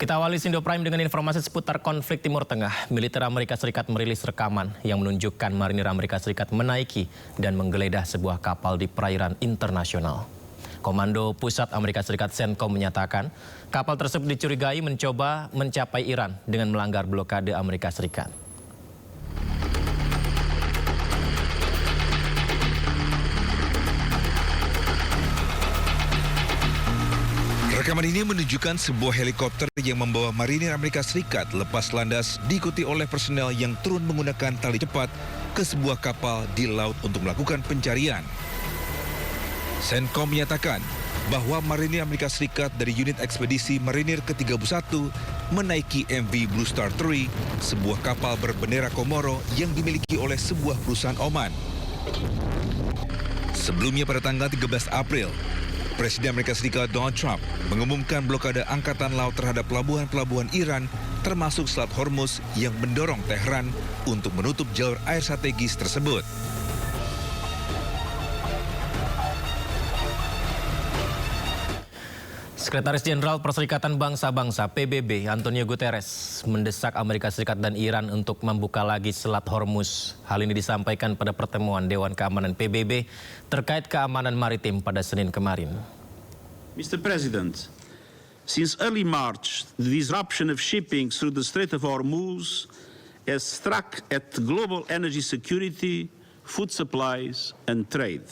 Kita awali Indo Prime dengan informasi seputar konflik Timur Tengah. Militer Amerika Serikat merilis rekaman yang menunjukkan marinir Amerika Serikat menaiki dan menggeledah sebuah kapal di perairan internasional. Komando Pusat Amerika Serikat CENTCOM menyatakan kapal tersebut dicurigai mencoba mencapai Iran dengan melanggar blokade Amerika Serikat. Rekaman ini menunjukkan sebuah helikopter yang membawa marinir Amerika Serikat lepas landas diikuti oleh personel yang turun menggunakan tali cepat ke sebuah kapal di laut untuk melakukan pencarian. CENTCOM menyatakan bahwa marinir Amerika Serikat dari unit ekspedisi marinir ke-31 menaiki MV Blue Star 3, sebuah kapal berbendera Komoro yang dimiliki oleh sebuah perusahaan Oman. Sebelumnya pada tanggal 13 April, Presiden Amerika Serikat Donald Trump mengumumkan blokade angkatan laut terhadap pelabuhan-pelabuhan Iran termasuk Selat Hormuz yang mendorong Tehran untuk menutup jalur air strategis tersebut. Sekretaris Jenderal Perserikatan Bangsa-Bangsa PBB Antonio Guterres mendesak Amerika Serikat dan Iran untuk membuka lagi Selat Hormuz. Hal ini disampaikan pada pertemuan Dewan Keamanan PBB terkait keamanan maritim pada Senin kemarin. Mr. President, since early March, the disruption of shipping through the Strait of Hormuz has struck at global energy security, food supplies and trade.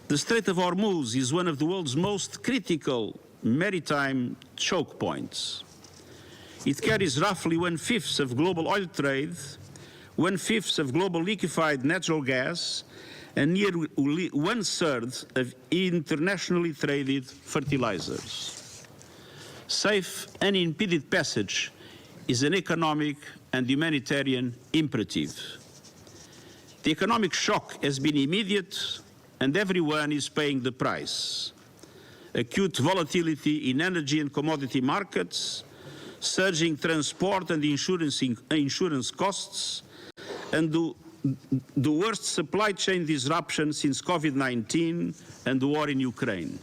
The Strait of Hormuz is one of the world's most critical maritime choke points. It carries roughly 1/5 of global oil trade, 1/5 of global liquefied natural gas, and nearly 1/3 of internationally traded fertilizers. Safe, unimpeded passage is an economic and humanitarian imperative. The economic shock has been immediate, and everyone is paying the price. Acute volatility in energy and commodity markets, surging transport and insurance costs, and the worst supply chain disruption since COVID-19 and the war in Ukraine.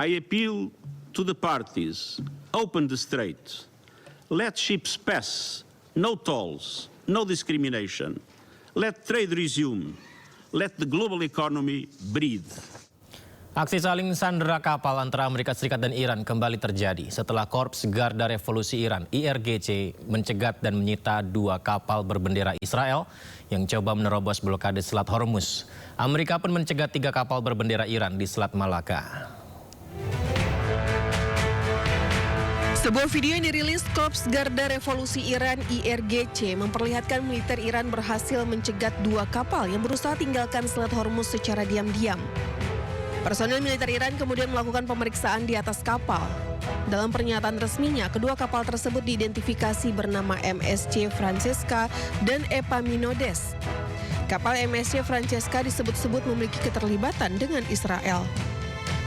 I appeal to the parties, open the strait, let ships pass, no tolls, no discrimination, let trade resume. Let the global economy breathe. Aksi saling sandera kapal antara Amerika Serikat dan Iran kembali terjadi setelah Korps Garda Revolusi Iran (IRGC) mencegat dan menyita 2 kapal berbendera Israel yang coba menerobos blokade Selat Hormuz. Amerika pun mencegat 3 kapal berbendera Iran di Selat Malaka. Sebuah video yang dirilis Korps Garda Revolusi Iran (IRGC) memperlihatkan militer Iran berhasil mencegat 2 kapal yang berusaha tinggalkan Selat Hormuz secara diam-diam. Personel militer Iran kemudian melakukan pemeriksaan di atas kapal. Dalam pernyataan resminya, kedua kapal tersebut diidentifikasi bernama MSC Francesca dan Epaminondas. Kapal MSC Francesca disebut-sebut memiliki keterlibatan dengan Israel.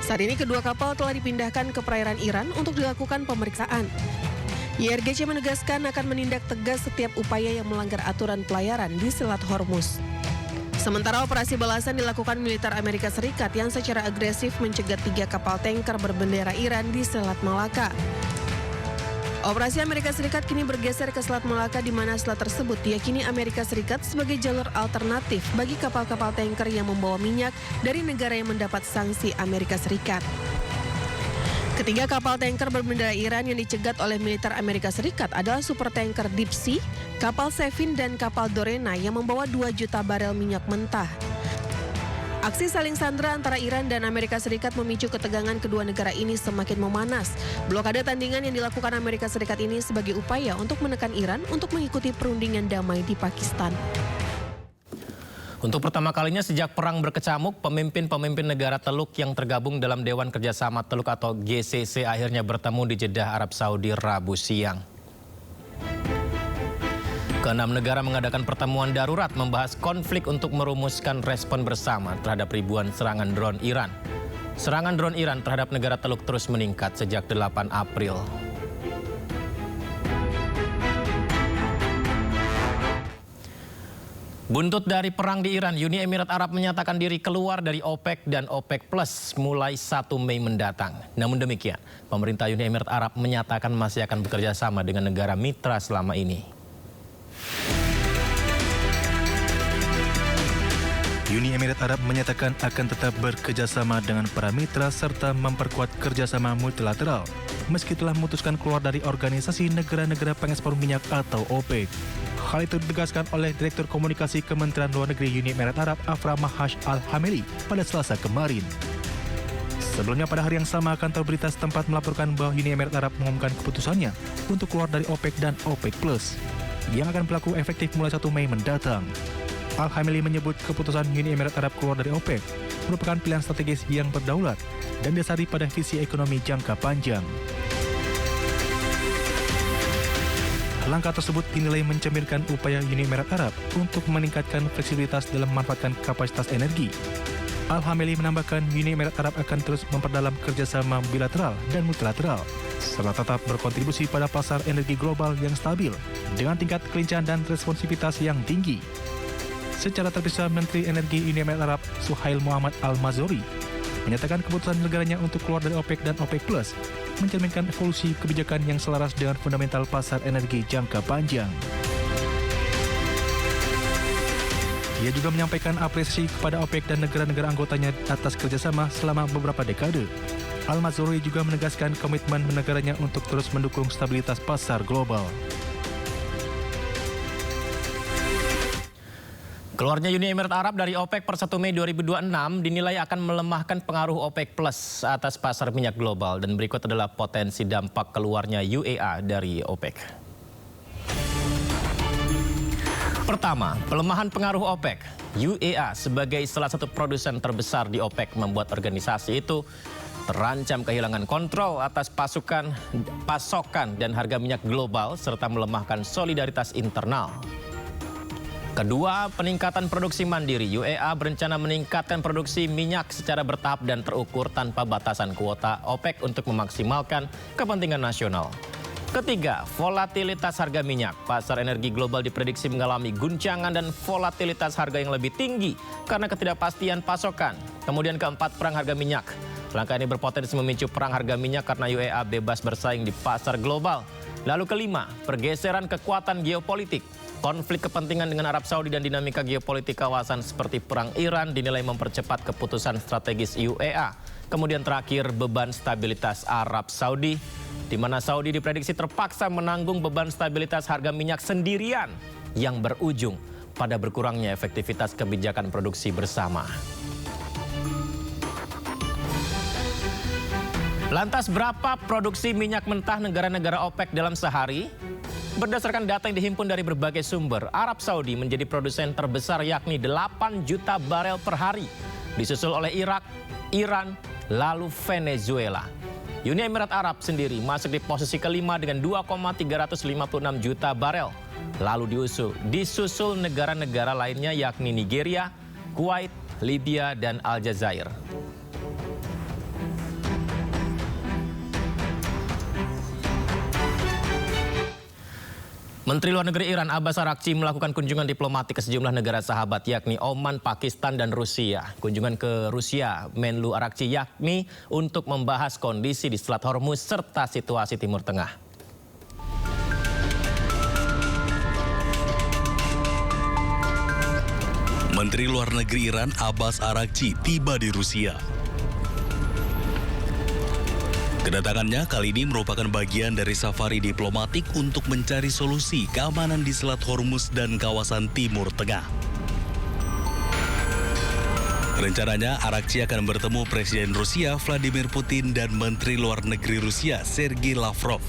Saat ini kedua kapal telah dipindahkan ke perairan Iran untuk dilakukan pemeriksaan. IRGC menegaskan akan menindak tegas setiap upaya yang melanggar aturan pelayaran di Selat Hormuz. Sementara operasi balasan dilakukan militer Amerika Serikat yang secara agresif mencegat 3 kapal tanker berbendera Iran di Selat Malaka. Operasi Amerika Serikat kini bergeser ke Selat Malaka di mana selat tersebut diyakini Amerika Serikat sebagai jalur alternatif bagi kapal-kapal tanker yang membawa minyak dari negara yang mendapat sanksi Amerika Serikat. Ketiga kapal tanker berbendera Iran yang dicegat oleh militer Amerika Serikat adalah supertanker Deep Sea, kapal Sevin dan kapal Dorena yang membawa 2 juta barel minyak mentah. Aksi saling sandera antara Iran dan Amerika Serikat memicu ketegangan kedua negara ini semakin memanas. Blokade tandingan yang dilakukan Amerika Serikat ini sebagai upaya untuk menekan Iran untuk mengikuti perundingan damai di Pakistan. Untuk pertama kalinya sejak perang berkecamuk, pemimpin-pemimpin negara Teluk yang tergabung dalam Dewan Kerjasama Teluk atau GCC akhirnya bertemu di Jeddah, Arab Saudi, Rabu siang. Ke-6 negara mengadakan pertemuan darurat membahas konflik untuk merumuskan respon bersama terhadap ribuan serangan drone Iran. Serangan drone Iran terhadap negara Teluk terus meningkat sejak 8 April. Buntut dari perang di Iran, Uni Emirat Arab menyatakan diri keluar dari OPEC dan OPEC Plus mulai 1 Mei mendatang. Namun demikian, pemerintah Uni Emirat Arab menyatakan masih akan bekerja sama dengan negara mitra selama ini. Uni Emirat Arab menyatakan akan tetap bekerjasama dengan para mitra serta memperkuat kerjasama multilateral meski telah memutuskan keluar dari Organisasi Negara-Negara Pengekspor Minyak atau OPEC. Hal itu ditegaskan oleh Direktur Komunikasi Kementerian Luar Negeri Uni Emirat Arab Afra Mahash Al-Hameli pada Selasa kemarin. Sebelumnya pada hari yang sama, kantor berita setempat melaporkan bahwa Uni Emirat Arab mengumumkan keputusannya untuk keluar dari OPEC dan OPEC Plus yang akan berlaku efektif mulai 1 Mei mendatang. Al-Hameli menyebut keputusan Uni Emirat Arab keluar dari OPEC merupakan pilihan strategis yang berdaulat dan didasari pada visi ekonomi jangka panjang. Langkah tersebut dinilai mencerminkan upaya Uni Emirat Arab untuk meningkatkan fleksibilitas dalam memanfaatkan kapasitas energi. Al-Hameli menambahkan Uni Emirat Arab akan terus memperdalam kerjasama bilateral dan multilateral, serta tetap berkontribusi pada pasar energi global yang stabil dengan tingkat kelincahan dan responsivitas yang tinggi. Secara terpisah, Menteri Energi Uni Emirat Arab Suhail Muhammad Al-Mazuri menyatakan keputusan negaranya untuk keluar dari OPEC dan OPEC Plus mencerminkan evolusi kebijakan yang selaras dengan fundamental pasar energi jangka panjang. Ia juga menyampaikan apresiasi kepada OPEC dan negara-negara anggotanya atas kerjasama selama beberapa dekade. Al-Mazuri juga menegaskan komitmen negaranya untuk terus mendukung stabilitas pasar global. Keluarnya Uni Emirat Arab dari OPEC per 1 Mei 2026 dinilai akan melemahkan pengaruh OPEC Plus atas pasar minyak global, dan berikut adalah potensi dampak keluarnya UEA dari OPEC. Pertama, pelemahan pengaruh OPEC. UEA sebagai salah satu produsen terbesar di OPEC membuat organisasi itu terancam kehilangan kontrol atas pasokan dan harga minyak global serta melemahkan solidaritas internal. Kedua, peningkatan produksi mandiri. UEA berencana meningkatkan produksi minyak secara bertahap dan terukur tanpa batasan kuota OPEC untuk memaksimalkan kepentingan nasional. Ketiga, volatilitas harga minyak. Pasar energi global diprediksi mengalami guncangan dan volatilitas harga yang lebih tinggi karena ketidakpastian pasokan. Kemudian keempat, perang harga minyak. Langkah ini berpotensi memicu perang harga minyak karena UEA bebas bersaing di pasar global. Lalu kelima, pergeseran kekuatan geopolitik. Konflik kepentingan dengan Arab Saudi dan dinamika geopolitik kawasan seperti perang Iran dinilai mempercepat keputusan strategis UEA. Kemudian terakhir, beban stabilitas Arab Saudi, di mana Saudi diprediksi terpaksa menanggung beban stabilitas harga minyak sendirian yang berujung pada berkurangnya efektivitas kebijakan produksi bersama. Lantas berapa produksi minyak mentah negara-negara OPEC dalam sehari? Berdasarkan data yang dihimpun dari berbagai sumber, Arab Saudi menjadi produsen terbesar yakni 8 juta barel per hari. Disusul oleh Irak, Iran, lalu Venezuela. Uni Emirat Arab sendiri masuk di posisi kelima dengan 2,356 juta barel. Lalu disusul negara-negara lainnya yakni Nigeria, Kuwait, Libya, dan Aljazair. Menteri Luar Negeri Iran Abbas Araghchi melakukan kunjungan diplomatik ke sejumlah negara sahabat yakni Oman, Pakistan, dan Rusia. Kunjungan ke Rusia Menlu Araghchi yakni untuk membahas kondisi di Selat Hormuz serta situasi Timur Tengah. Menteri Luar Negeri Iran Abbas Araghchi tiba di Rusia. Kedatangannya kali ini merupakan bagian dari safari diplomatik untuk mencari solusi keamanan di Selat Hormuz dan kawasan Timur Tengah. Rencananya Araghchi akan bertemu Presiden Rusia Vladimir Putin dan Menteri Luar Negeri Rusia Sergei Lavrov.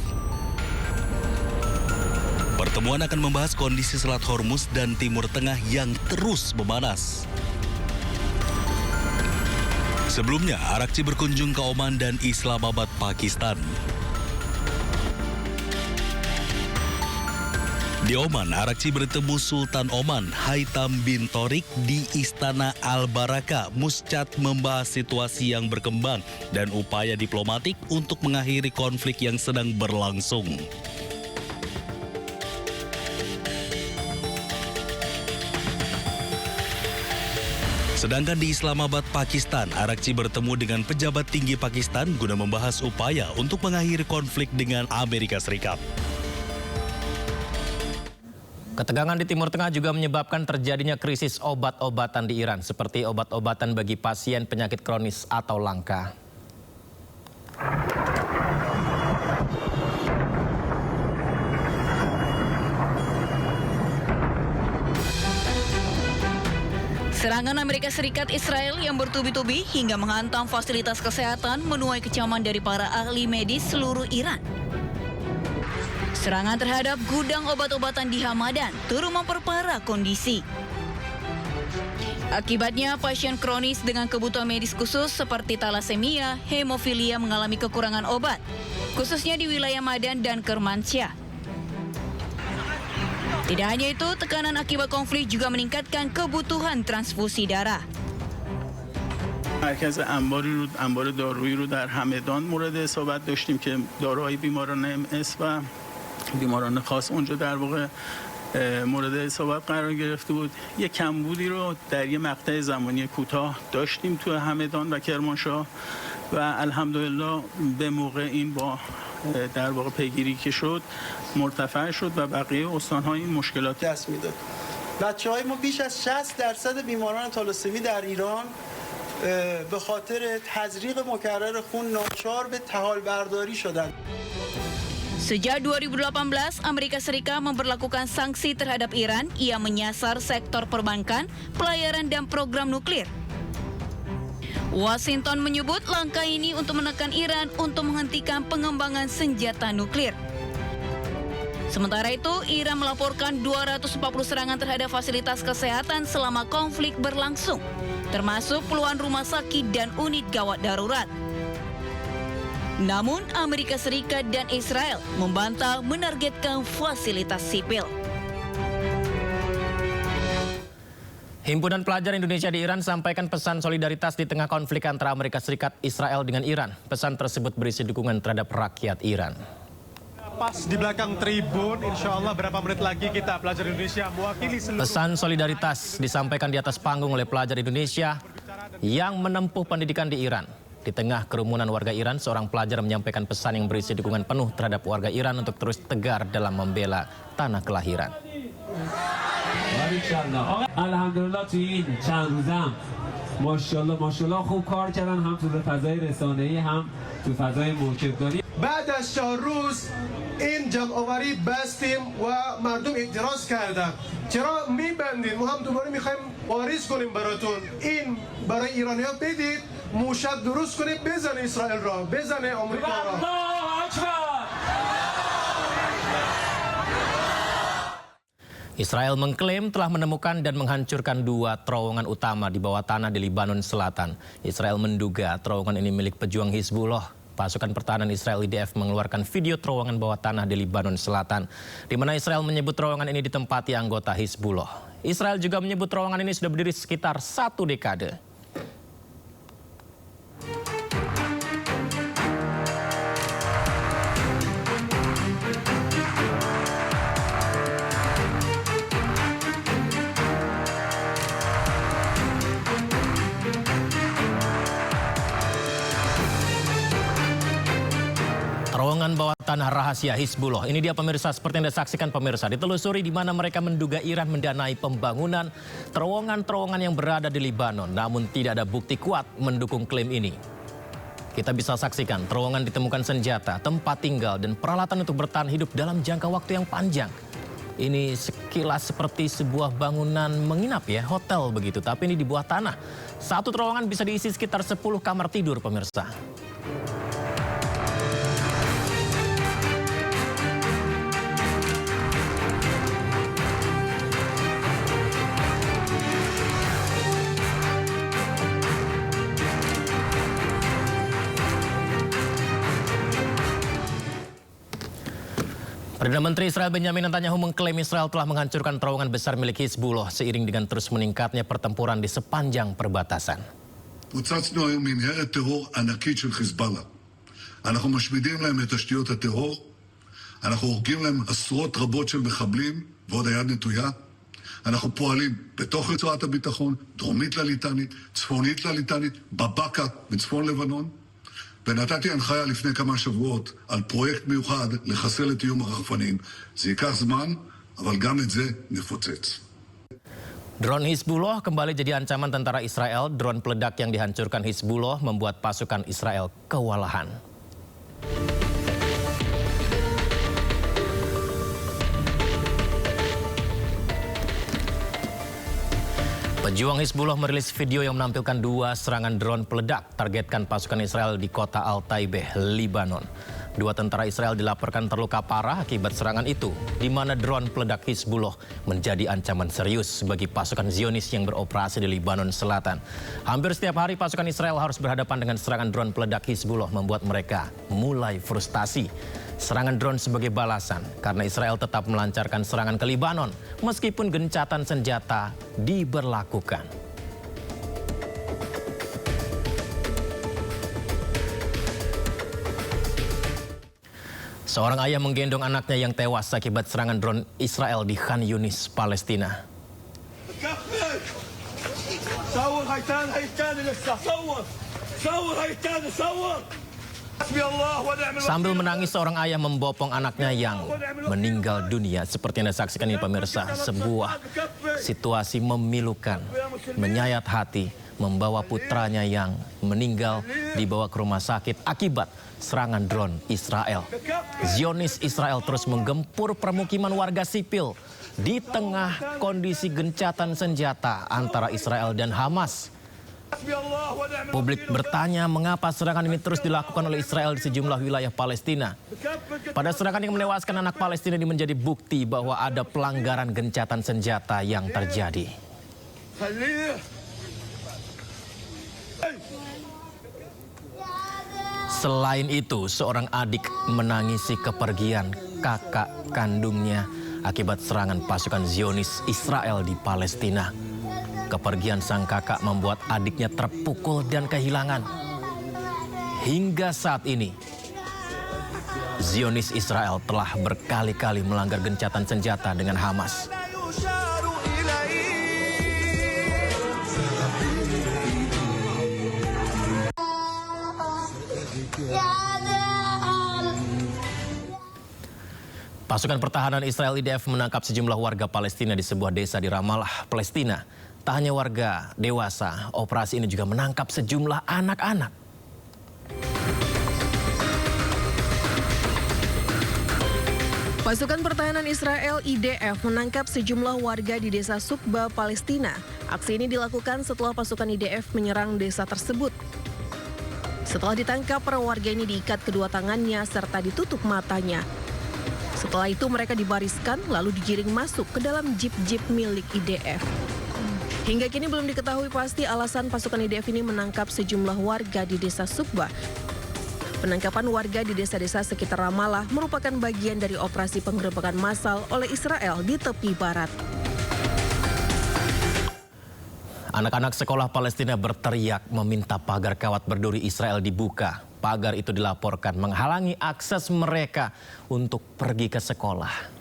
Pertemuan akan membahas kondisi Selat Hormuz dan Timur Tengah yang terus memanas. Sebelumnya, Araghchi berkunjung ke Oman dan Islamabad, Pakistan. Di Oman, Araghchi bertemu Sultan Oman, Haitham bin Tariq di Istana Al-Baraka, Muscat, membahas situasi yang berkembang dan upaya diplomatik untuk mengakhiri konflik yang sedang berlangsung. Sedangkan di Islamabad, Pakistan, Arakchi bertemu dengan pejabat tinggi Pakistan guna membahas upaya untuk mengakhiri konflik dengan Amerika Serikat. Ketegangan di Timur Tengah juga menyebabkan terjadinya krisis obat-obatan di Iran, seperti obat-obatan bagi pasien penyakit kronis atau langka. Serangan Amerika Serikat Israel yang bertubi-tubi hingga menghantam fasilitas kesehatan menuai kecaman dari para ahli medis seluruh Iran. Serangan terhadap gudang obat-obatan di Hamadan turut memperparah kondisi. Akibatnya, pasien kronis dengan kebutuhan medis khusus seperti talasemia, hemofilia mengalami kekurangan obat, khususnya di wilayah Madan dan Kermansyah. Tidak hanya itu, tekanan akibat konflik juga meningkatkan kebutuhan transfusi darah. مرکز انبار دارویی رو در همدان مورد اصابت داشتیم که داروهای بیماران MS و بیماران خاص اونجا در واقع مورد اصابت قرار گرفته بود. یک کمبودی رو در یک مقطع زمانی کوتاه داشتیم تو همدان و کرمانشاه و الحمدلله به موقع این با در واقع پیگیری که شد مرتفع شد و بقیه استان‌ها این مشکلات دست میداد. بچه‌های ما بیش از 60% بیماران تالاسمی در ایران به خاطر تزریق مکرر خون ناچار به تحال برداری شدند. Sejak 2018, Amerika Serikat memperlakukan sanksi terhadap Iran. Ia menyasar sektor perbankan, pelayaran, dan program nuklir. Washington menyebut langkah ini untuk menekan Iran untuk menghentikan pengembangan senjata nuklir. Sementara itu, Iran melaporkan 240 serangan terhadap fasilitas kesehatan selama konflik berlangsung, termasuk puluhan rumah sakit dan unit gawat darurat. Namun, Amerika Serikat dan Israel membantah menargetkan fasilitas sipil. Himpunan Pelajar Indonesia di Iran sampaikan pesan solidaritas di tengah konflik antara Amerika Serikat Israel dengan Iran. Pesan tersebut berisi dukungan terhadap rakyat Iran. Pas di belakang tribun, insya Allah berapa menit lagi kita pelajar Indonesia mewakili seluruh... Pesan solidaritas disampaikan di atas panggung oleh pelajar Indonesia yang menempuh pendidikan di Iran. Di tengah kerumunan warga Iran, seorang pelajar menyampaikan pesan yang berisi dukungan penuh terhadap warga Iran untuk terus tegar dalam membela tanah kelahiran. الحمدلله توی این چند روزم ماشاءالله خوب کار کردن هم تو فضای رسانه‌ای هم تو فضای موکبداری. بعد از 4 روز این جمع آوری بستیم و مردم اعتراض کردن. چرا میبندید؟ ما هم دوباره میخوایم واریز کنیم براتون. این برای ایرانی‌ها بدید، موشک درست کنید، بزنه اسرائیل را، بزنه آمریکا را. Israel mengklaim telah menemukan dan menghancurkan 2 terowongan utama di bawah tanah di Lebanon Selatan. Israel menduga terowongan ini milik pejuang Hizbullah. Pasukan pertahanan Israel IDF mengeluarkan video terowongan bawah tanah di Lebanon Selatan, di mana Israel menyebut terowongan ini ditempati anggota Hizbullah. Israel juga menyebut terowongan ini sudah berdiri sekitar 1 dekade. Terowongan bawah tanah rahasia Hizbullah. Ini dia pemirsa, seperti yang Anda saksikan pemirsa. Ditelusuri di mana mereka menduga Iran mendanai pembangunan terowongan-terowongan yang berada di Lebanon. Namun tidak ada bukti kuat mendukung klaim ini. Kita bisa saksikan terowongan ditemukan senjata, tempat tinggal, dan peralatan untuk bertahan hidup dalam jangka waktu yang panjang. Ini sekilas seperti sebuah bangunan menginap ya, hotel begitu. Tapi ini di bawah tanah. Satu terowongan bisa diisi sekitar 10 kamar tidur pemirsa. Perdana Menteri Israel Benjamin Netanyahu mengklaim Israel telah menghancurkan terowongan besar milik Hizbullah seiring dengan terus meningkatnya pertempuran di sepanjang perbatasan. פוצצנו היום מנהרת טרור ענקית של חיזבאללה. אנחנו משמידים להם את תשתיות הטרור, אנחנו הורגים להם עשרות רבות של מחבלים ועוד היד נטויה, אנחנו פועלים בתוך רצועת הביטחון, דרומית לליטנית, צפונית לליטנית, בבקה בצפון לבנון, ונתתי הנחיה לפני כמה שבועות על פרויקט מיוחד לחסל את איום הרחפנים. זה ייקח זמן, אבל גם את זה נפוצץ. Drone Hizbullah kembali jadi ancaman tentara Israel. Drone peledak yang dihancurkan Hizbullah membuat pasukan Israel kewalahan. Pejuang Hizbullah merilis video yang menampilkan 2 serangan drone peledak targetkan pasukan Israel di kota Al-Taibeh, Libanon. 2 tentara Israel dilaporkan terluka parah akibat serangan itu, di mana drone peledak Hizbullah menjadi ancaman serius bagi pasukan Zionis yang beroperasi di Libanon Selatan. Hampir setiap hari pasukan Israel harus berhadapan dengan serangan drone peledak Hizbullah membuat mereka mulai frustasi. Serangan drone sebagai balasan karena Israel tetap melancarkan serangan ke Libanon meskipun gencatan senjata diberlakukan. Seorang ayah menggendong anaknya yang tewas akibat serangan drone Israel di Khan Yunis, Palestina. Sambil menangis, seorang ayah membopong anaknya yang meninggal dunia. Seperti yang Anda saksikan ini pemirsa, sebuah situasi memilukan, menyayat hati, membawa putranya yang meninggal dibawa ke rumah sakit akibat serangan drone Israel. Zionis Israel terus menggempur permukiman warga sipil di tengah kondisi gencatan senjata antara Israel dan Hamas. Publik bertanya mengapa serangan ini terus dilakukan oleh Israel di sejumlah wilayah Palestina. Pada serangan yang menewaskan anak Palestina ini menjadi bukti bahwa ada pelanggaran gencatan senjata yang terjadi. Selain itu, seorang adik menangisi kepergian kakak kandungnya akibat serangan pasukan Zionis Israel di Palestina. Kepergian sang kakak membuat adiknya terpukul dan kehilangan. Hingga saat ini, Zionis Israel telah berkali-kali melanggar gencatan senjata dengan Hamas. Pasukan pertahanan Israel IDF menangkap sejumlah warga Palestina di sebuah desa di Ramallah, Palestina. Tak hanya warga dewasa, operasi ini juga menangkap sejumlah anak-anak. Pasukan pertahanan Israel IDF menangkap sejumlah warga di desa Sukba, Palestina. Aksi ini dilakukan setelah pasukan IDF menyerang desa tersebut. Setelah ditangkap, para warga ini diikat kedua tangannya serta ditutup matanya. Setelah itu mereka dibariskan lalu digiring masuk ke dalam jeep-jeep milik IDF. Hingga kini belum diketahui pasti alasan pasukan IDF ini menangkap sejumlah warga di desa Sukba. Penangkapan warga di desa-desa sekitar Ramallah merupakan bagian dari operasi penggerebekan massal oleh Israel di tepi barat. Anak-anak sekolah Palestina berteriak meminta pagar kawat berduri Israel dibuka. Pagar itu dilaporkan menghalangi akses mereka untuk pergi ke sekolah.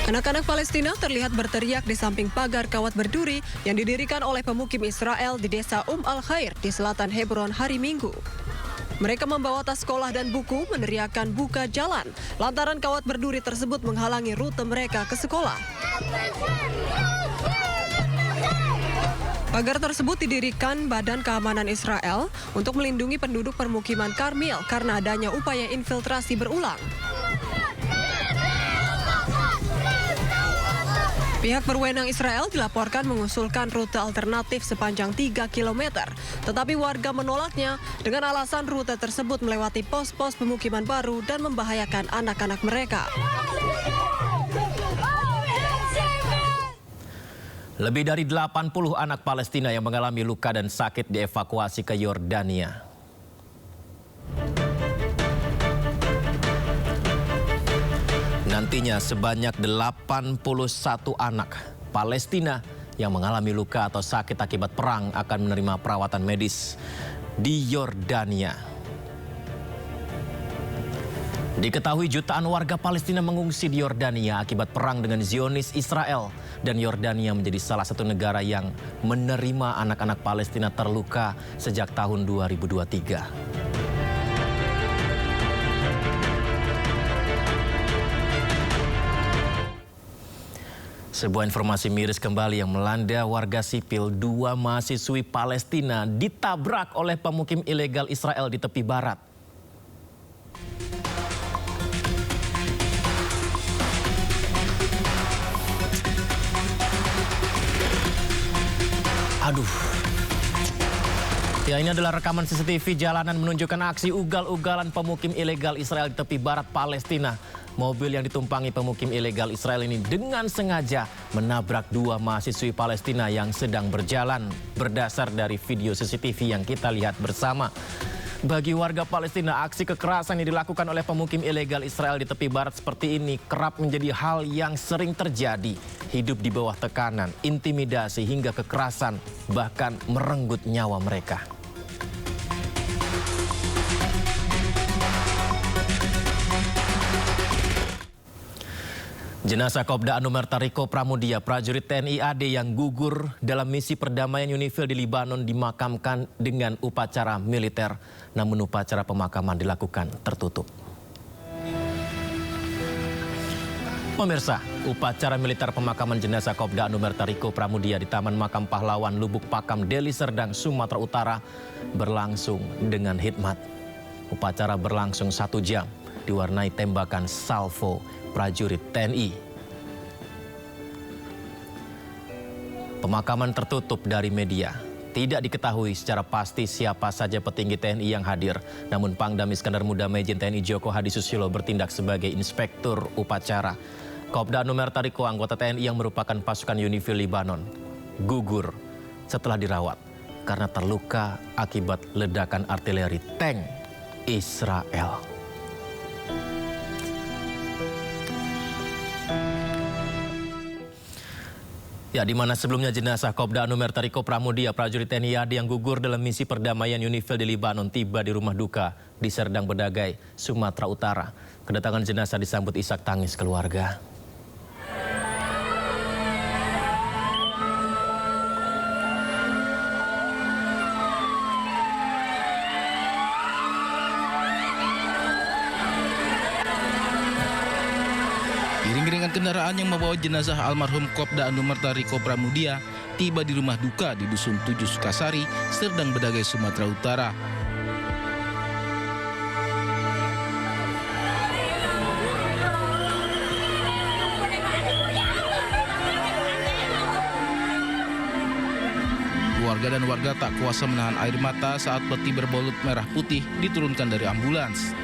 Anak-anak Palestina terlihat berteriak di samping pagar kawat berduri yang didirikan oleh pemukim Israel di desa Al-Khair di selatan Hebron hari Minggu. Mereka membawa tas sekolah dan buku meneriakkan buka jalan lantaran kawat berduri tersebut menghalangi rute mereka ke sekolah. Pagar tersebut didirikan Badan Keamanan Israel untuk melindungi penduduk permukiman Karmil karena adanya upaya infiltrasi berulang. Pihak berwenang Israel dilaporkan mengusulkan rute alternatif sepanjang 3 km, tetapi warga menolaknya dengan alasan rute tersebut melewati pos-pos pemukiman baru dan membahayakan anak-anak mereka. Lebih dari 80 anak Palestina yang mengalami luka dan sakit dievakuasi ke Yordania. Nantinya sebanyak 81 anak Palestina yang mengalami luka atau sakit akibat perang akan menerima perawatan medis di Yordania. Diketahui jutaan warga Palestina mengungsi di Yordania akibat perang dengan Zionis Israel. Dan Yordania menjadi salah satu negara yang menerima anak-anak Palestina terluka sejak tahun 2023. Sebuah informasi miris kembali yang melanda warga sipil. 2 mahasiswi Palestina ditabrak oleh pemukim ilegal Israel di tepi barat. Aduh. Ya, ini adalah rekaman CCTV jalanan menunjukkan aksi ugal-ugalan pemukim ilegal Israel di tepi barat Palestina. Mobil yang ditumpangi pemukim ilegal Israel ini dengan sengaja menabrak 2 mahasiswi Palestina yang sedang berjalan berdasar dari video CCTV yang kita lihat bersama. Bagi warga Palestina, aksi kekerasan yang dilakukan oleh pemukim ilegal Israel di tepi barat seperti ini kerap menjadi hal yang sering terjadi. Hidup di bawah tekanan, intimidasi hingga kekerasan, bahkan merenggut nyawa mereka. Jenazah Kopda Anumerta Riko Pramudia, prajurit TNI AD yang gugur dalam misi perdamaian UNIFIL di Libanon dimakamkan dengan upacara militer. Namun upacara pemakaman dilakukan tertutup. Pemirsa, upacara militer pemakaman jenazah Kopda Anumerta Riko Pramudia di Taman Makam Pahlawan Lubuk Pakam, Deli Serdang, Sumatera Utara berlangsung dengan hikmat. Upacara berlangsung 1 jam, diwarnai tembakan salvo prajurit TNI. Pemakaman tertutup dari media. Tidak diketahui secara pasti siapa saja petinggi TNI yang hadir. Namun Pangdam Iskandar Muda Majen TNI Joko Hadi Susilo bertindak sebagai inspektur upacara. Kopda Anumerta Riko, anggota TNI yang merupakan pasukan UNIFIL Libanon, gugur setelah dirawat karena terluka akibat ledakan artileri tank Israel. Ya, di mana sebelumnya jenazah Kopda Anumerta Riko Pramudia, prajurit TNI AD yang gugur dalam misi perdamaian UNIFIL di Libanon, tiba di rumah duka di Serdang Bedagai, Sumatera Utara. Kedatangan jenazah disambut isak tangis keluarga. Iring-iringan kendaraan yang membawa jenazah almarhum Kopda Anumerta Riko Pramudia tiba di rumah duka di Dusun 7 Sukasari, Serdang Bedagai, Sumatera Utara. Keluarga dan warga tak kuasa menahan air mata saat peti berbalut merah putih diturunkan dari ambulans.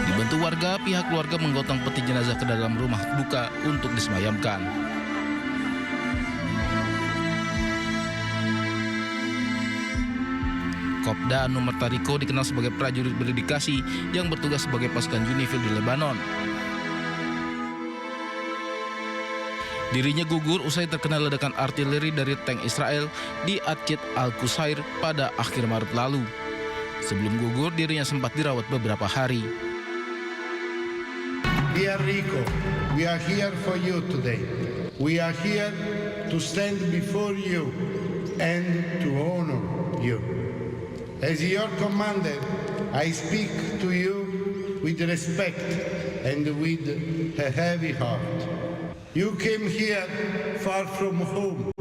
Dibantu warga, pihak keluarga menggotong peti jenazah ke dalam rumah duka untuk disemayamkan. Kopda Anumerta Riko dikenal sebagai prajurit berdedikasi yang bertugas sebagai pasukan UNIFIL di Lebanon. Dirinya gugur usai terkena ledakan artileri dari tank Israel di Atchit Al-Qusair pada akhir Maret lalu. Sebelum gugur, dirinya sempat dirawat beberapa hari. Dear Rico, we are here for you today. We are here to stand before you and to honor you. As your commander, I speak to you with respect and with a heavy heart. You came here far from home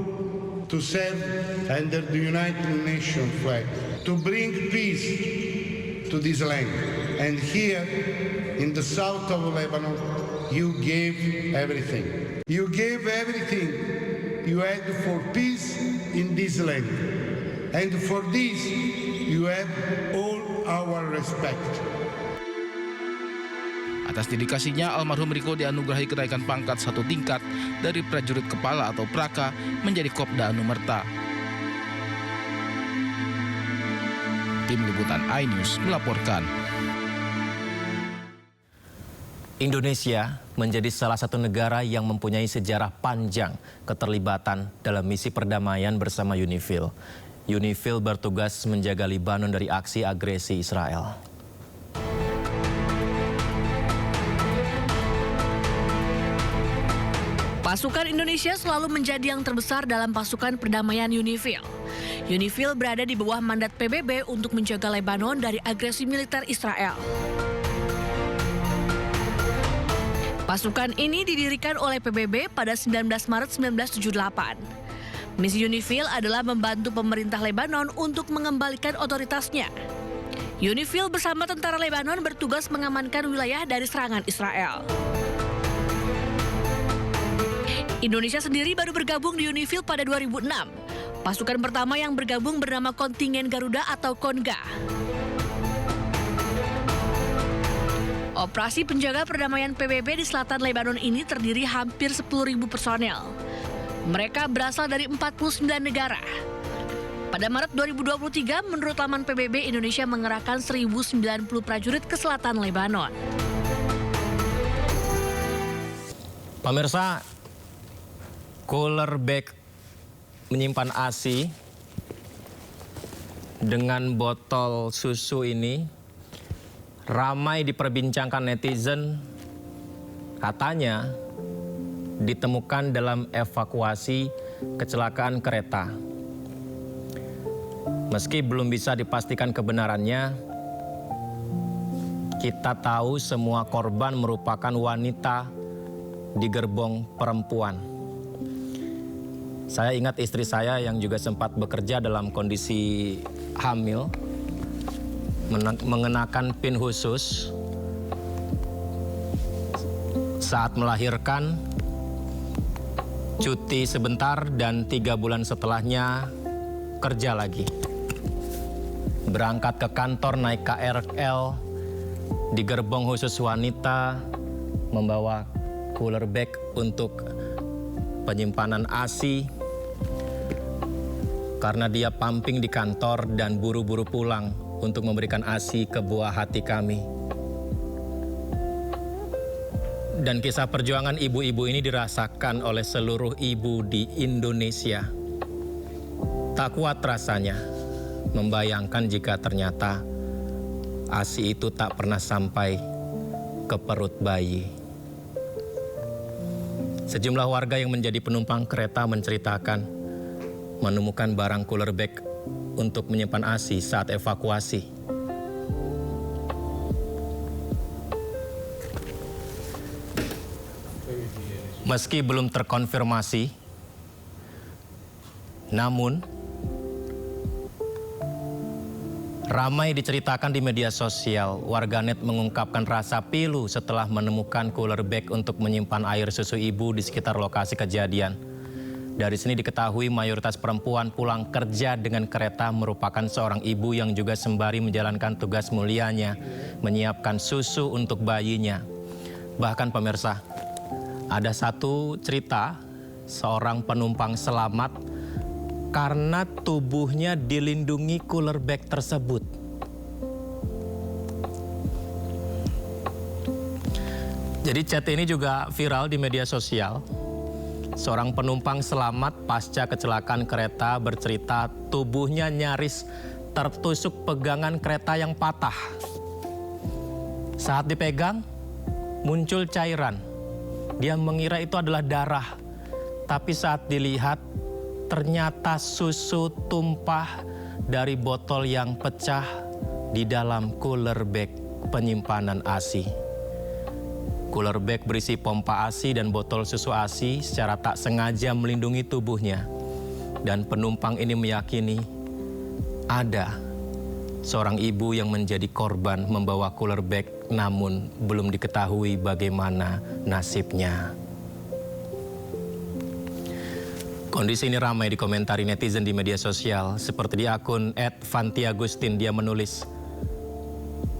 to serve under the United Nations flag, to bring peace to this land. And here in the south of Lebanon, you gave everything. You gave everything you had for peace in this land. And for this, you have all our respect. Atas dedikasinya, almarhum Riko dianugerahi kenaikan pangkat 1 tingkat dari prajurit kepala atau Praka menjadi Kopda Anumerta. Tim Liputan iNews melaporkan. Indonesia menjadi salah satu negara yang mempunyai sejarah panjang keterlibatan dalam misi perdamaian bersama UNIFIL. UNIFIL bertugas menjaga Libanon dari aksi agresi Israel. Pasukan Indonesia selalu menjadi yang terbesar dalam pasukan perdamaian UNIFIL. UNIFIL berada di bawah mandat PBB untuk menjaga Lebanon dari agresi militer Israel. Pasukan ini didirikan oleh PBB pada 19 Maret 1978. Misi UNIFIL adalah membantu pemerintah Lebanon untuk mengembalikan otoritasnya. UNIFIL bersama tentara Lebanon bertugas mengamankan wilayah dari serangan Israel. Indonesia sendiri baru bergabung di UNIFIL pada 2006. Pasukan pertama yang bergabung bernama Kontingen Garuda atau KONGA. Operasi penjaga perdamaian PBB di selatan Lebanon ini terdiri hampir 10.000 personel. Mereka berasal dari 49 negara. Pada Maret 2023, menurut laman PBB, Indonesia mengerahkan 1.090 prajurit ke selatan Lebanon. Pemirsa, cooler bag menyimpan ASI dengan botol susu ini ramai diperbincangkan netizen. Katanya ditemukan dalam evakuasi kecelakaan kereta. Meski belum bisa dipastikan kebenarannya, kita tahu semua korban merupakan wanita di gerbong perempuan. Saya ingat istri saya yang juga sempat bekerja dalam kondisi hamil, mengenakan pin khusus saat melahirkan, cuti sebentar, dan 3 bulan setelahnya kerja lagi. Berangkat ke kantor naik KRL, di gerbong khusus wanita, membawa cooler bag untuk penyimpanan ASI, karena dia pumping di kantor dan buru-buru pulang untuk memberikan ASI ke buah hati kami. Dan kisah perjuangan ibu-ibu ini dirasakan oleh seluruh ibu di Indonesia. Tak kuat rasanya membayangkan jika ternyata ASI itu tak pernah sampai ke perut bayi. Sejumlah warga yang menjadi penumpang kereta menceritakan menemukan barang cooler bag untuk menyimpan ASI saat evakuasi. Meski belum terkonfirmasi, namun ramai diceritakan di media sosial. Warganet mengungkapkan rasa pilu setelah menemukan cooler bag untuk menyimpan air susu ibu di sekitar lokasi kejadian. Dari sini diketahui mayoritas perempuan pulang kerja dengan kereta merupakan seorang ibu yang juga sembari menjalankan tugas mulianya, menyiapkan susu untuk bayinya. Bahkan pemirsa, ada satu cerita seorang penumpang selamat karena tubuhnya dilindungi cooler bag tersebut. Jadi chat ini juga viral di media sosial. Seorang penumpang selamat pasca kecelakaan kereta bercerita tubuhnya nyaris tertusuk pegangan kereta yang patah. Saat dipegang, muncul cairan. Dia mengira itu adalah darah. Tapi saat dilihat, ternyata susu tumpah dari botol yang pecah di dalam cooler bag penyimpanan ASI. Cooler bag berisi pompa ASI dan botol susu ASI secara tak sengaja melindungi tubuhnya. Dan penumpang ini meyakini ada seorang ibu yang menjadi korban membawa cooler bag namun belum diketahui bagaimana nasibnya. Kondisi ini ramai dikomentari netizen di media sosial. Seperti di akun @fantiagustin, dia menulis,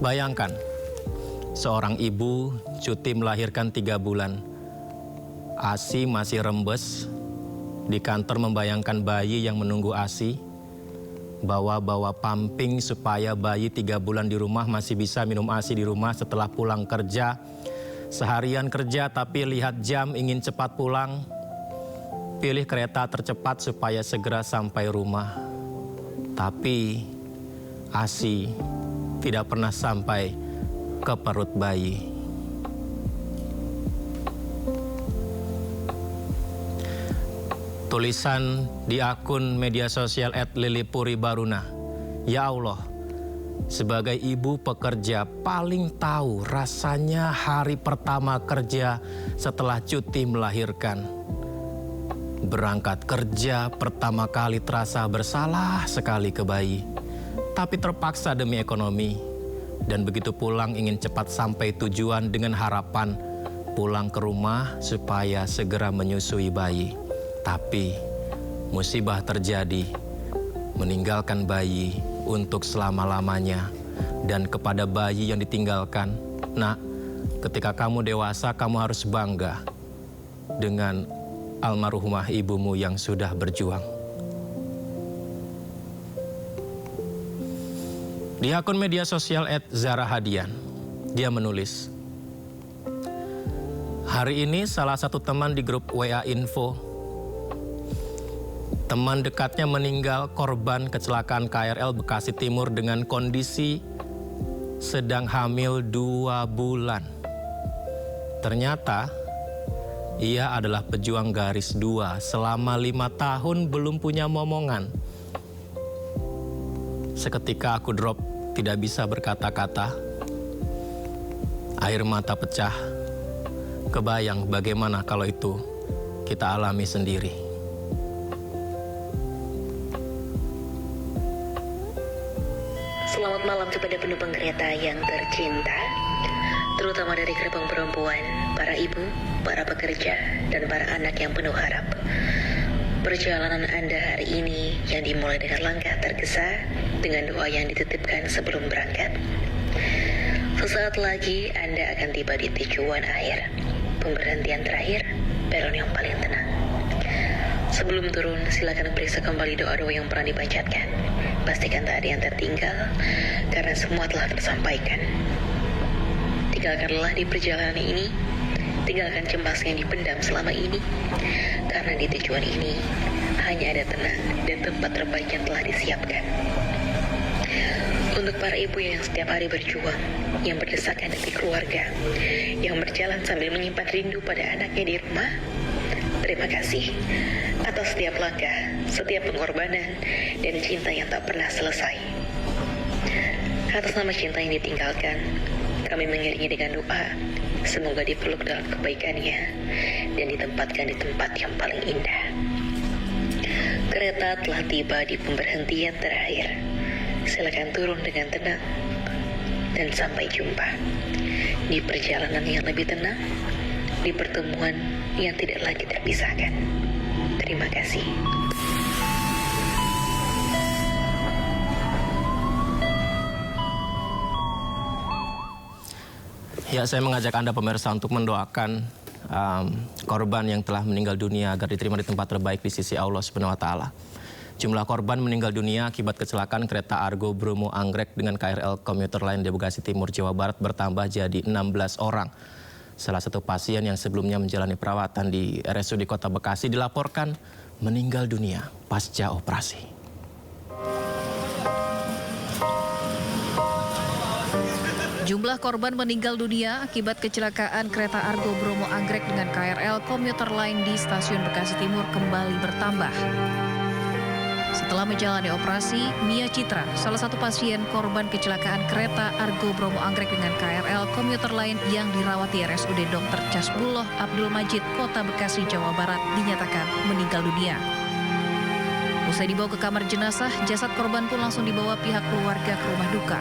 bayangkan seorang ibu cuti melahirkan 3 bulan. ASI masih rembes. Di kantor membayangkan bayi yang menunggu ASI. Bawa-bawa pumping supaya bayi 3 bulan di rumah masih bisa minum ASI di rumah setelah pulang kerja. Seharian kerja tapi lihat jam ingin cepat pulang. Pilih kereta tercepat supaya segera sampai rumah. Tapi ASI tidak pernah sampai ke perut bayi. Tulisan di akun media sosial @lilipuribaruna. Ya Allah, sebagai ibu pekerja paling tahu rasanya hari pertama kerja setelah cuti melahirkan. Berangkat kerja pertama kali terasa bersalah sekali ke bayi, tapi terpaksa demi ekonomi. Dan begitu pulang ingin cepat sampai tujuan dengan harapan pulang ke rumah supaya segera menyusui bayi. Tapi musibah terjadi, meninggalkan bayi untuk selama-lamanya. Dan kepada bayi yang ditinggalkan, nak, ketika kamu dewasa kamu harus bangga dengan almarhumah ibumu yang sudah berjuang. Di akun media sosial @zarahadian, dia menulis, hari ini salah satu teman di grup WA Info, teman dekatnya meninggal korban kecelakaan KRL Bekasi Timur dengan kondisi sedang hamil 2 bulan. Ternyata ia adalah pejuang garis 2 selama 5 tahun belum punya momongan. Seketika aku drop, tidak bisa berkata-kata. Air mata pecah. Kebayang bagaimana kalau itu kita alami sendiri. Selamat malam kepada penumpang kereta yang tercinta, terutama dari gerbong perempuan, para ibu, para pekerja, dan para anak yang penuh harap. Perjalanan Anda hari ini yang dimulai dengan langkah tergesa, dengan doa yang dititipkan sebelum berangkat. Sesaat lagi Anda akan tiba di tujuan akhir, pemberhentian terakhir, peron yang paling tenang. Sebelum turun, silakan periksa kembali doa-doa yang pernah dibacakan. Pastikan tak ada yang tertinggal, karena semua telah tersampaikan. Tinggalkanlah di perjalanan ini, tinggalkan cemas yang dipendam selama ini, karena di tujuan ini hanya ada tenang dan tempat terbaik yang telah disiapkan. Untuk para ibu yang setiap hari berjuang, yang berdesakan demi keluarga, yang berjalan sambil menyimpan rindu pada anaknya di rumah, terima kasih atas setiap langkah, setiap pengorbanan, dan cinta yang tak pernah selesai. Atas nama cinta yang ditinggalkan, kami mengiringi dengan doa, semoga dipeluk dalam kebaikannya dan ditempatkan di tempat yang paling indah. Kereta telah tiba di pemberhentian terakhir. Silakan turun dengan tenang dan sampai jumpa di perjalanan yang lebih tenang, di pertemuan yang tidak lagi terpisahkan. Terima kasih. Ya, saya mengajak Anda pemirsa untuk mendoakan korban yang telah meninggal dunia agar diterima di tempat terbaik di sisi Allah Subhanahu wa taala. Jumlah korban meninggal dunia akibat kecelakaan kereta Argo Bromo Anggrek dengan KRL komuter lain di Bekasi Timur, Jawa Barat bertambah jadi 16 orang. Salah satu pasien yang sebelumnya menjalani perawatan di RSUD Kota Bekasi dilaporkan meninggal dunia pasca operasi. Jumlah korban meninggal dunia akibat kecelakaan kereta Argo Bromo Anggrek dengan KRL komuter lain di Stasiun Bekasi Timur kembali bertambah. Setelah menjalani operasi, Mia Citra, salah satu pasien korban kecelakaan kereta Argo Bromo Anggrek dengan KRL komuter lain yang dirawat di RSUD Dr. Casbuloh Abdul Majid, Kota Bekasi, Jawa Barat, dinyatakan meninggal dunia. Usai dibawa ke kamar jenazah, jasad korban pun langsung dibawa pihak keluarga ke rumah duka.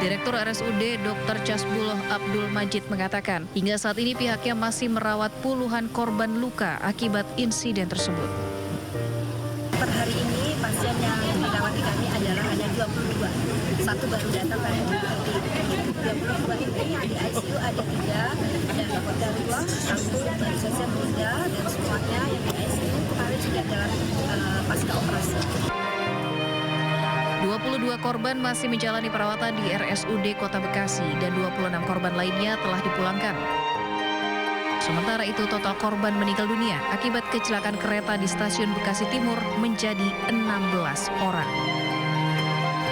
Direktur RSUD Dr. Casbuloh Abdul Majid mengatakan, hingga saat ini pihaknya masih merawat puluhan korban luka akibat insiden tersebut. Per hari ini pasien yang dirawat di kami adalah ada 22. Satu baru datang pada hari ini. 22 ini di ICU ada 3 dan hotel 2, 1 baru saja meninggal dan semuanya yang di ICU kemarin sudah dalam pasca operasi. 22 korban masih menjalani perawatan di RSUD Kota Bekasi dan 26 korban lainnya telah dipulangkan. Sementara itu total korban meninggal dunia akibat kecelakaan kereta di Stasiun Bekasi Timur menjadi 16 orang.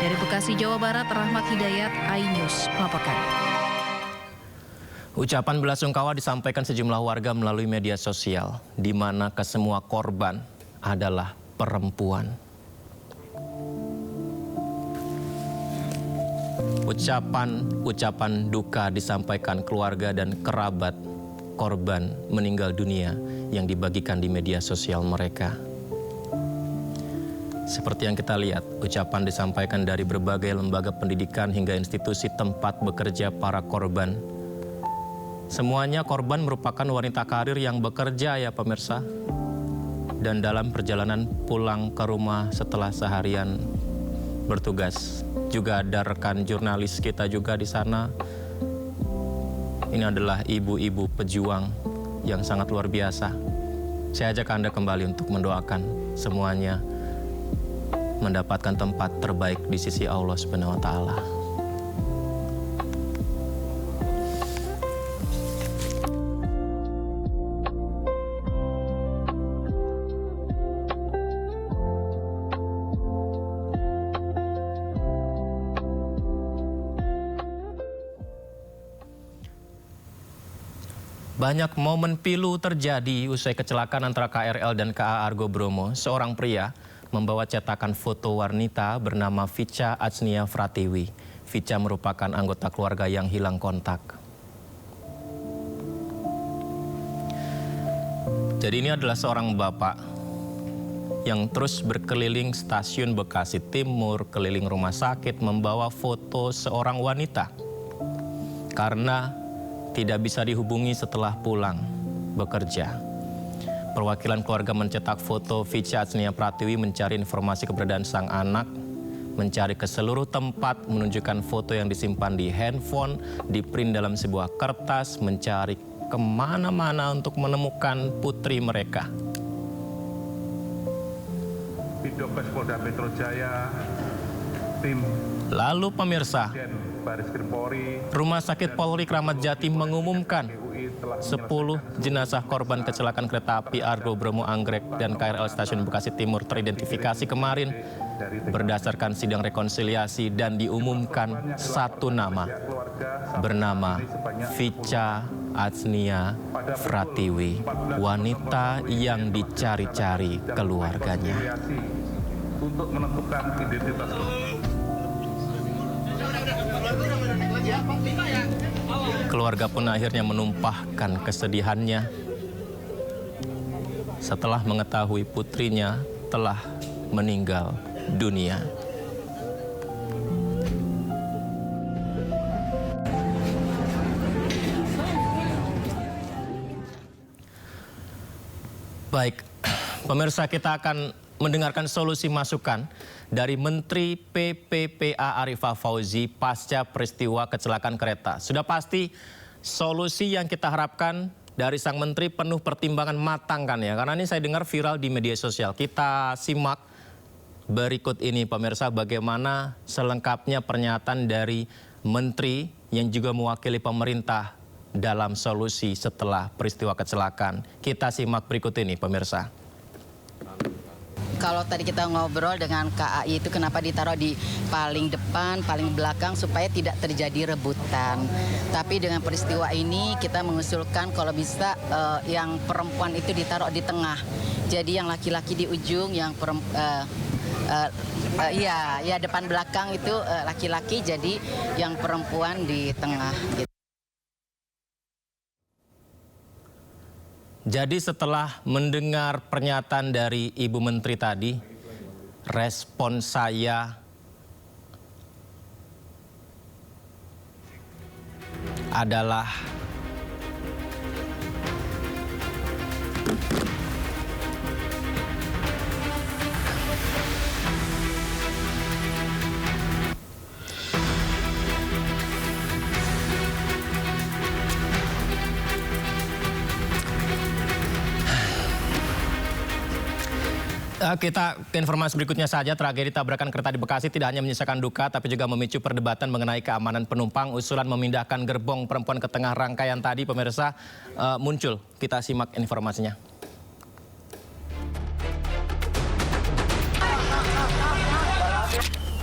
Dari Bekasi, Jawa Barat, Rahmat Hidayat, iNews melaporkan. Ucapan belasungkawa disampaikan sejumlah warga melalui media sosial, di mana kesemua korban adalah perempuan. Ucapan duka disampaikan keluarga dan kerabat korban meninggal dunia yang dibagikan di media sosial mereka. Seperti yang kita lihat, ucapan disampaikan dari berbagai lembaga pendidikan hingga institusi tempat bekerja para korban. Semuanya korban merupakan wanita karir yang bekerja ya pemirsa. Dan dalam perjalanan pulang ke rumah setelah seharian bertugas, juga ada rekan jurnalis kita juga di sana. Ini adalah ibu-ibu pejuang yang sangat luar biasa. Saya ajak Anda kembali untuk mendoakan semuanya mendapatkan tempat terbaik di sisi Allah Subhanahu wa taala. Banyak momen pilu terjadi usai kecelakaan antara KRL dan KA Argo Bromo. Seorang pria membawa cetakan foto wanita bernama Vicha Atsnia Fratiwi. Vicha merupakan anggota keluarga yang hilang kontak. Jadi ini adalah seorang bapak yang terus berkeliling stasiun Bekasi Timur, keliling rumah sakit membawa foto seorang wanita. Karena tidak bisa dihubungi setelah pulang bekerja. Perwakilan keluarga mencetak foto Vicha Atsnia Pratiwi mencari informasi keberadaan sang anak, mencari ke seluruh tempat, menunjukkan foto yang disimpan di handphone, di-print dalam sebuah kertas, mencari kemana-mana untuk menemukan putri mereka. Bidokes Polda Metro Jaya, tim Lalu pemirsa, Rumah Sakit Polri Kramat Jati mengumumkan 10 jenazah korban kecelakaan kereta api Argo Bromo Anggrek dan KRL Stasiun Bekasi Timur teridentifikasi kemarin berdasarkan sidang rekonsiliasi dan diumumkan satu nama bernama Vicha Atsnia Fratiwi, wanita yang dicari-cari keluarganya. Untuk menentukan identitas. Keluarga pun akhirnya menumpahkan kesedihannya setelah mengetahui putrinya telah meninggal dunia. Baik, pemirsa, kita akan mendengarkan solusi masukan dari Menteri PPPA Arifah Fauzi pasca peristiwa kecelakaan kereta. Sudah pasti solusi yang kita harapkan dari sang menteri penuh pertimbangan matang kan ya. Karena ini saya dengar viral di media sosial. Kita simak berikut ini pemirsa bagaimana selengkapnya pernyataan dari menteri yang juga mewakili pemerintah dalam solusi setelah peristiwa kecelakaan. Kita simak berikut ini pemirsa. Kalau tadi kita ngobrol dengan KAI itu kenapa ditaruh di paling depan, paling belakang supaya tidak terjadi rebutan. Tapi dengan peristiwa ini kita mengusulkan kalau bisa yang perempuan itu ditaruh di tengah. Jadi yang laki-laki di ujung, yang depan belakang itu laki-laki, jadi yang perempuan di tengah. Gitu. Jadi setelah mendengar pernyataan dari Ibu Menteri tadi, respon saya adalah kita ke informasi berikutnya saja. Tragedi tabrakan kereta di Bekasi tidak hanya menyisakan duka, tapi juga memicu perdebatan mengenai keamanan penumpang. Usulan memindahkan gerbong perempuan ke tengah rangkaian tadi, pemirsa, muncul. Kita simak informasinya.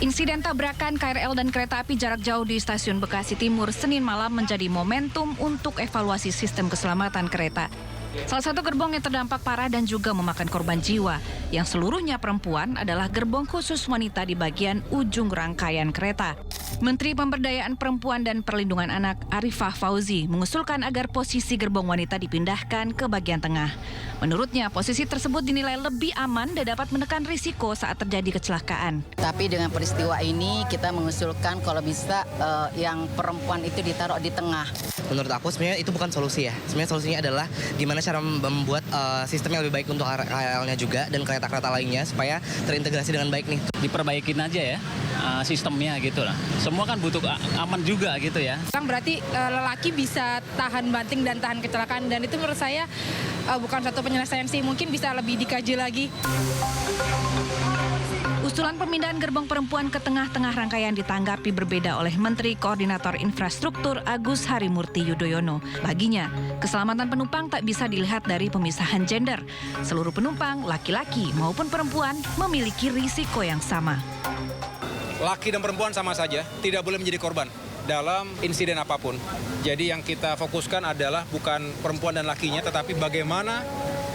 Insiden tabrakan KRL dan kereta api jarak jauh di Stasiun Bekasi Timur Senin malam menjadi momentum untuk evaluasi sistem keselamatan kereta. Salah satu gerbong yang terdampak parah dan juga memakan korban jiwa, yang seluruhnya perempuan, adalah gerbong khusus wanita di bagian ujung rangkaian kereta. Menteri Pemberdayaan Perempuan dan Perlindungan Anak Arifah Fauzi mengusulkan agar posisi gerbong wanita dipindahkan ke bagian tengah. Menurutnya, posisi tersebut dinilai lebih aman dan dapat menekan risiko saat terjadi kecelakaan. Tapi dengan peristiwa ini kita mengusulkan kalau bisa yang perempuan itu ditaruh di tengah. Menurut aku sebenarnya itu bukan solusi ya. Sebenarnya solusinya adalah gimana cara membuat sistem yang lebih baik untuk KRL-nya juga dan kereta-kereta lainnya supaya terintegrasi dengan baik nih. Diperbaikin aja ya sistemnya gitu lah. Semua kan butuh aman juga gitu ya. Berarti lelaki bisa tahan banting dan tahan kecelakaan, dan itu menurut saya bukan satu penyelesaian sih, mungkin bisa lebih dikaji lagi. Usulan pemindahan gerbong perempuan ke tengah-tengah rangkaian ditanggapi berbeda oleh Menteri Koordinator Infrastruktur Agus Harimurti Yudhoyono. Baginya, keselamatan penumpang tak bisa dilihat dari pemisahan gender. Seluruh penumpang, laki-laki maupun perempuan, memiliki risiko yang sama. Laki dan perempuan sama saja, tidak boleh menjadi korban dalam insiden apapun. Jadi yang kita fokuskan adalah bukan perempuan dan lakinya, tetapi bagaimana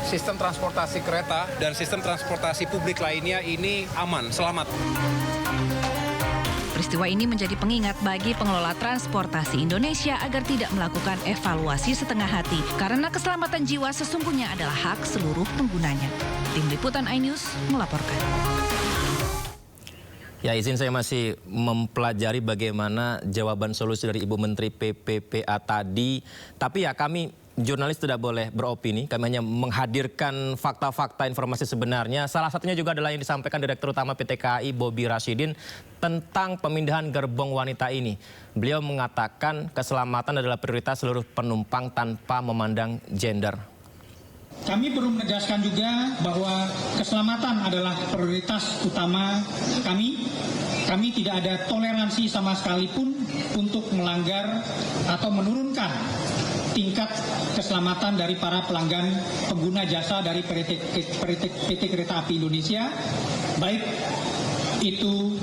sistem transportasi kereta dan sistem transportasi publik lainnya ini aman, selamat. Peristiwa ini menjadi pengingat bagi pengelola transportasi Indonesia agar tidak melakukan evaluasi setengah hati, karena keselamatan jiwa sesungguhnya adalah hak seluruh penggunanya. Tim Liputan iNews melaporkan. Ya, izin saya masih mempelajari bagaimana jawaban solusi dari Ibu Menteri PPPA tadi. Tapi ya kami jurnalis tidak boleh beropini, kami hanya menghadirkan fakta-fakta informasi sebenarnya. Salah satunya juga adalah yang disampaikan Direktur Utama PT KAI Bobi Rashidin tentang pemindahan gerbong wanita ini. Beliau mengatakan keselamatan adalah prioritas seluruh penumpang tanpa memandang gender. Kami perlu menegaskan juga bahwa keselamatan adalah prioritas utama kami. Kami tidak ada toleransi sama sekalipun untuk melanggar atau menurunkan tingkat keselamatan dari para pelanggan pengguna jasa dari PT Kereta Api Indonesia, baik itu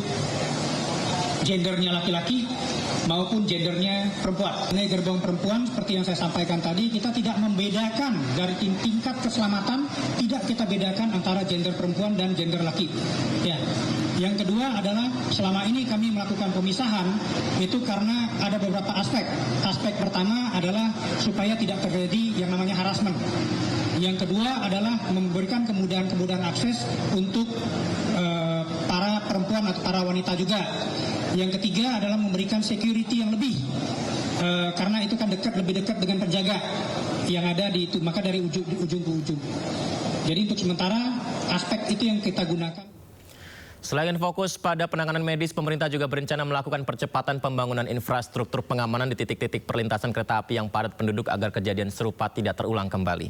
gendernya laki-laki maupun gendernya perempuan. Ini gerbong perempuan seperti yang saya sampaikan tadi, kita tidak membedakan dari tingkat keselamatan, tidak kita bedakan antara gender perempuan dan gender laki. Ya. Yang kedua adalah selama ini kami melakukan pemisahan itu karena ada beberapa aspek. Aspek pertama adalah supaya tidak terjadi yang namanya harassment. Yang kedua adalah memberikan kemudahan-kemudahan akses untuk para perempuan atau para wanita juga. Yang ketiga adalah memberikan security yang lebih, karena itu kan lebih dekat dengan penjaga yang ada di itu, maka dari ujung ke ujung. Jadi untuk sementara aspek itu yang kita gunakan. Selain fokus pada penanganan medis, pemerintah juga berencana melakukan percepatan pembangunan infrastruktur pengamanan di titik-titik perlintasan kereta api yang padat penduduk agar kejadian serupa tidak terulang kembali.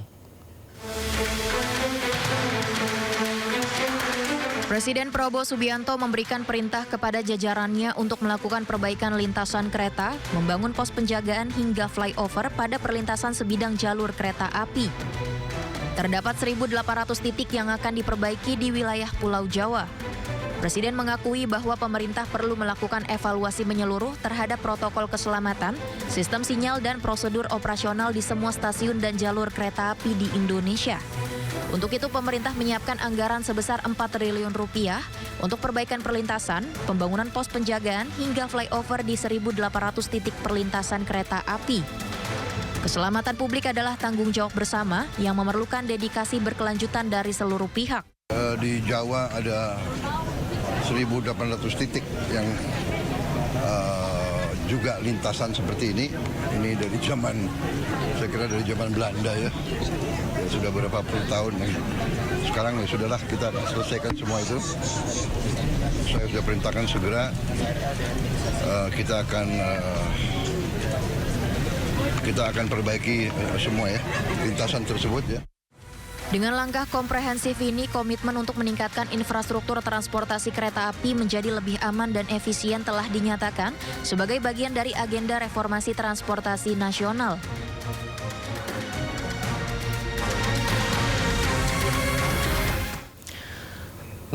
Presiden Prabowo Subianto memberikan perintah kepada jajarannya untuk melakukan perbaikan lintasan kereta, membangun pos penjagaan hingga flyover pada perlintasan sebidang jalur kereta api. Terdapat 1.800 titik yang akan diperbaiki di wilayah Pulau Jawa. Presiden mengakui bahwa pemerintah perlu melakukan evaluasi menyeluruh terhadap protokol keselamatan, sistem sinyal dan prosedur operasional di semua stasiun dan jalur kereta api di Indonesia. Untuk itu pemerintah menyiapkan anggaran sebesar 4 triliun rupiah untuk perbaikan perlintasan, pembangunan pos penjagaan hingga flyover di 1.800 titik perlintasan kereta api. Keselamatan publik adalah tanggung jawab bersama yang memerlukan dedikasi berkelanjutan dari seluruh pihak. Di Jawa ada 1.800 titik yang juga lintasan seperti ini. Ini dari zaman, saya kira dari zaman Belanda ya. Sudah berapa puluh tahun. Sekarang ya sudahlah, kita selesaikan semua itu. Saya sudah perintahkan segera kita akan perbaiki semua ya lintasan tersebut ya. Dengan langkah komprehensif ini, komitmen untuk meningkatkan infrastruktur transportasi kereta api menjadi lebih aman dan efisien telah dinyatakan sebagai bagian dari agenda reformasi transportasi nasional.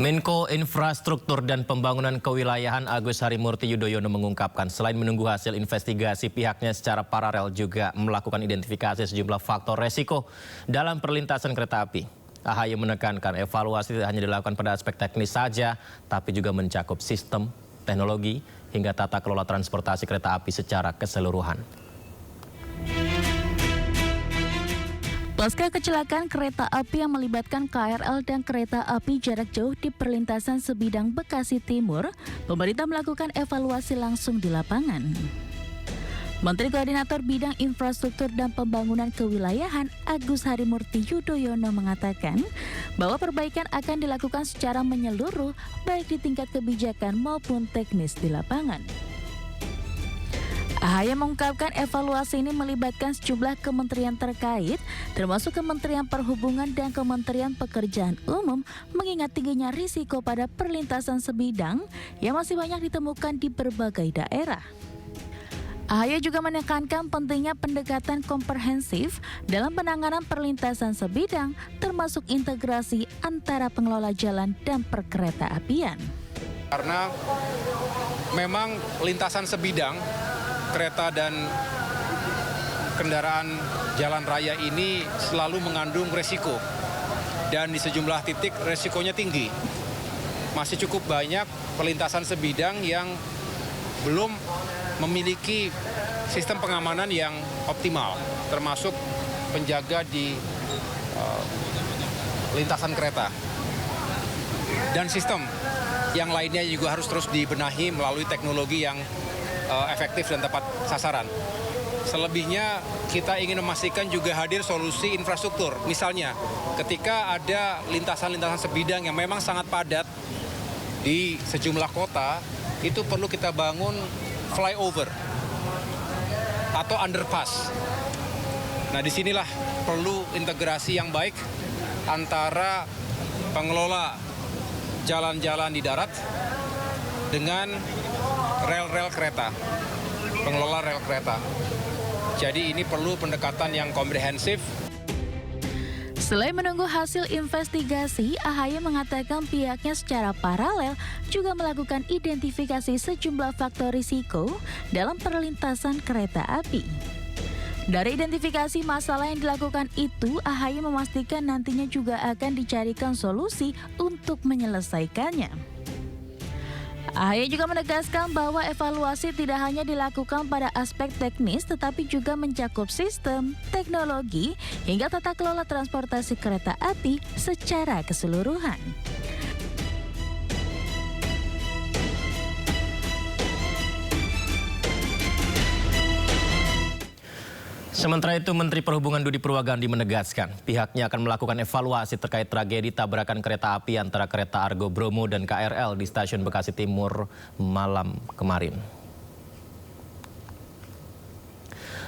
Menko Infrastruktur dan Pembangunan Kewilayahan Agus Harimurti Yudhoyono mengungkapkan selain menunggu hasil investigasi, pihaknya secara paralel juga melakukan identifikasi sejumlah faktor resiko dalam perlintasan kereta api. AHY menekankan evaluasi tidak hanya dilakukan pada aspek teknis saja, tapi juga mencakup sistem, teknologi, hingga tata kelola transportasi kereta api secara keseluruhan. Pasca kecelakaan kereta api yang melibatkan KRL dan kereta api jarak jauh di perlintasan Sebidang Bekasi Timur, pemerintah melakukan evaluasi langsung di lapangan. Menteri Koordinator Bidang Infrastruktur dan Pembangunan Kewilayahan Agus Harimurti Yudhoyono mengatakan bahwa perbaikan akan dilakukan secara menyeluruh baik di tingkat kebijakan maupun teknis di lapangan. AHY mengungkapkan evaluasi ini melibatkan sejumlah kementerian terkait, termasuk Kementerian Perhubungan dan Kementerian Pekerjaan Umum, mengingat tingginya risiko pada perlintasan sebidang yang masih banyak ditemukan di berbagai daerah. AHY juga menekankan pentingnya pendekatan komprehensif dalam penanganan perlintasan sebidang, termasuk integrasi antara pengelola jalan dan perkereta apian. Karena memang lintasan sebidang kereta dan kendaraan jalan raya ini selalu mengandung resiko, dan di sejumlah titik resikonya tinggi. Masih cukup banyak perlintasan sebidang yang belum memiliki sistem pengamanan yang optimal, termasuk penjaga di lintasan kereta. Dan sistem yang lainnya juga harus terus dibenahi melalui teknologi yang efektif dan tepat sasaran. Selebihnya kita ingin memastikan juga hadir solusi infrastruktur. Misalnya ketika ada lintasan-lintasan sebidang yang memang sangat padat di sejumlah kota, itu perlu kita bangun flyover atau underpass. Nah, disinilah perlu integrasi yang baik antara pengelola jalan-jalan di darat dengan rel-rel kereta, pengelola rel kereta. Jadi ini perlu pendekatan yang komprehensif. Selain menunggu hasil investigasi, AHY mengatakan pihaknya secara paralel juga melakukan identifikasi sejumlah faktor risiko dalam perlintasan kereta api. Dari identifikasi masalah yang dilakukan itu, AHY memastikan nantinya juga akan dicarikan solusi untuk menyelesaikannya. AHY juga menegaskan bahwa evaluasi tidak hanya dilakukan pada aspek teknis, tetapi juga mencakup sistem, teknologi, hingga tata kelola transportasi kereta api secara keseluruhan. Sementara itu, Menteri Perhubungan Budi Purwagandi menegaskan pihaknya akan melakukan evaluasi terkait tragedi tabrakan kereta api antara kereta Argo Bromo dan KRL di Stasiun Bekasi Timur malam kemarin.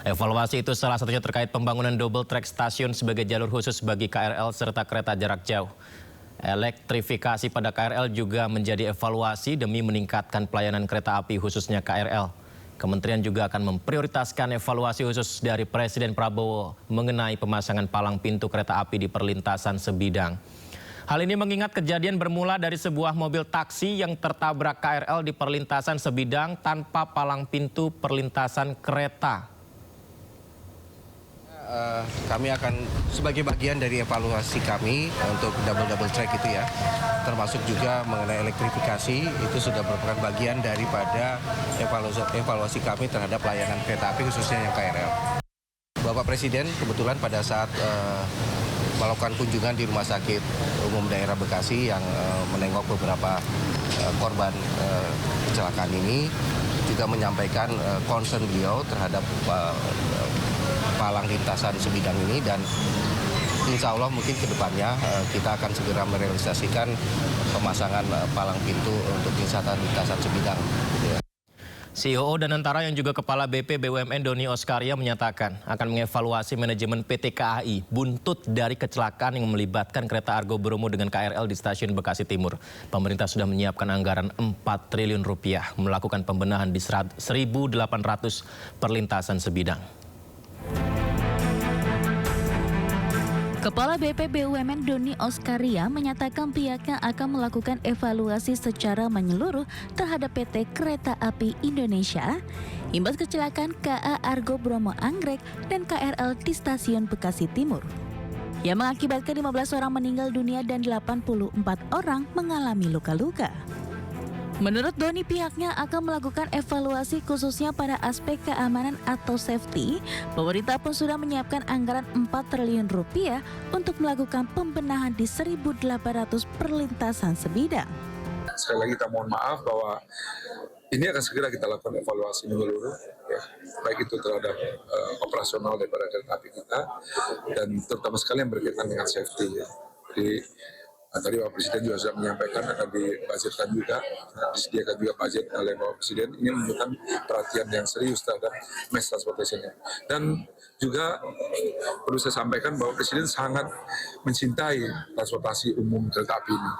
Evaluasi itu salah satunya terkait pembangunan double track stasiun sebagai jalur khusus bagi KRL serta kereta jarak jauh. Elektrifikasi pada KRL juga menjadi evaluasi demi meningkatkan pelayanan kereta api khususnya KRL. Kementerian juga akan memprioritaskan evaluasi khusus dari Presiden Prabowo mengenai pemasangan palang pintu kereta api di perlintasan sebidang. Hal ini mengingat kejadian bermula dari sebuah mobil taksi yang tertabrak KRL di perlintasan sebidang tanpa palang pintu perlintasan kereta. Kami akan sebagai bagian dari evaluasi kami untuk double track itu ya, termasuk juga mengenai elektrifikasi, itu sudah merupakan bagian daripada evaluasi kami terhadap layanan kereta api khususnya yang KRL. Bapak Presiden kebetulan pada saat melakukan kunjungan di Rumah Sakit Umum Daerah Bekasi yang menengok beberapa korban kecelakaan ini, juga menyampaikan concern beliau terhadap palang lintasan sebidang ini, dan insya Allah mungkin ke depannya kita akan segera merealisasikan pemasangan palang pintu untuk lintasan sebidang. CEO dan Antara yang juga Kepala BP BUMN Doni Oskaria menyatakan akan mengevaluasi manajemen PT KAI buntut dari kecelakaan yang melibatkan kereta Argo Bromo dengan KRL di Stasiun Bekasi Timur. Pemerintah sudah menyiapkan anggaran 4 triliun rupiah melakukan pembenahan di 1.800 perlintasan sebidang. Kepala BP BUMN Doni Oskaria menyatakan pihaknya akan melakukan evaluasi secara menyeluruh terhadap PT Kereta Api Indonesia, imbas kecelakaan KA Argo Bromo Anggrek dan KRL di Stasiun Bekasi Timur, yang mengakibatkan 15 orang meninggal dunia dan 84 orang mengalami luka-luka. Menurut Doni, pihaknya akan melakukan evaluasi khususnya pada aspek keamanan atau safety. Pemerintah pun sudah menyiapkan anggaran 4 triliun rupiah untuk melakukan pembenahan di 1.800 perlintasan sebidang. Sekali lagi kita mohon maaf bahwa ini akan segera kita lakukan evaluasi menyeluruh, ya, baik itu terhadap operasional daripada kereta api kita dan terutama sekali yang berkaitan dengan safety. Ya. Jadi tadi Bapak Presiden juga sudah menyampaikan akan dibudgetkan juga, disediakan juga budget oleh Bapak Presiden. Ini menunjukkan perhatian yang serius terhadap mass transportation. Dan juga perlu saya sampaikan bahwa Presiden sangat mencintai transportasi umum kereta api ini.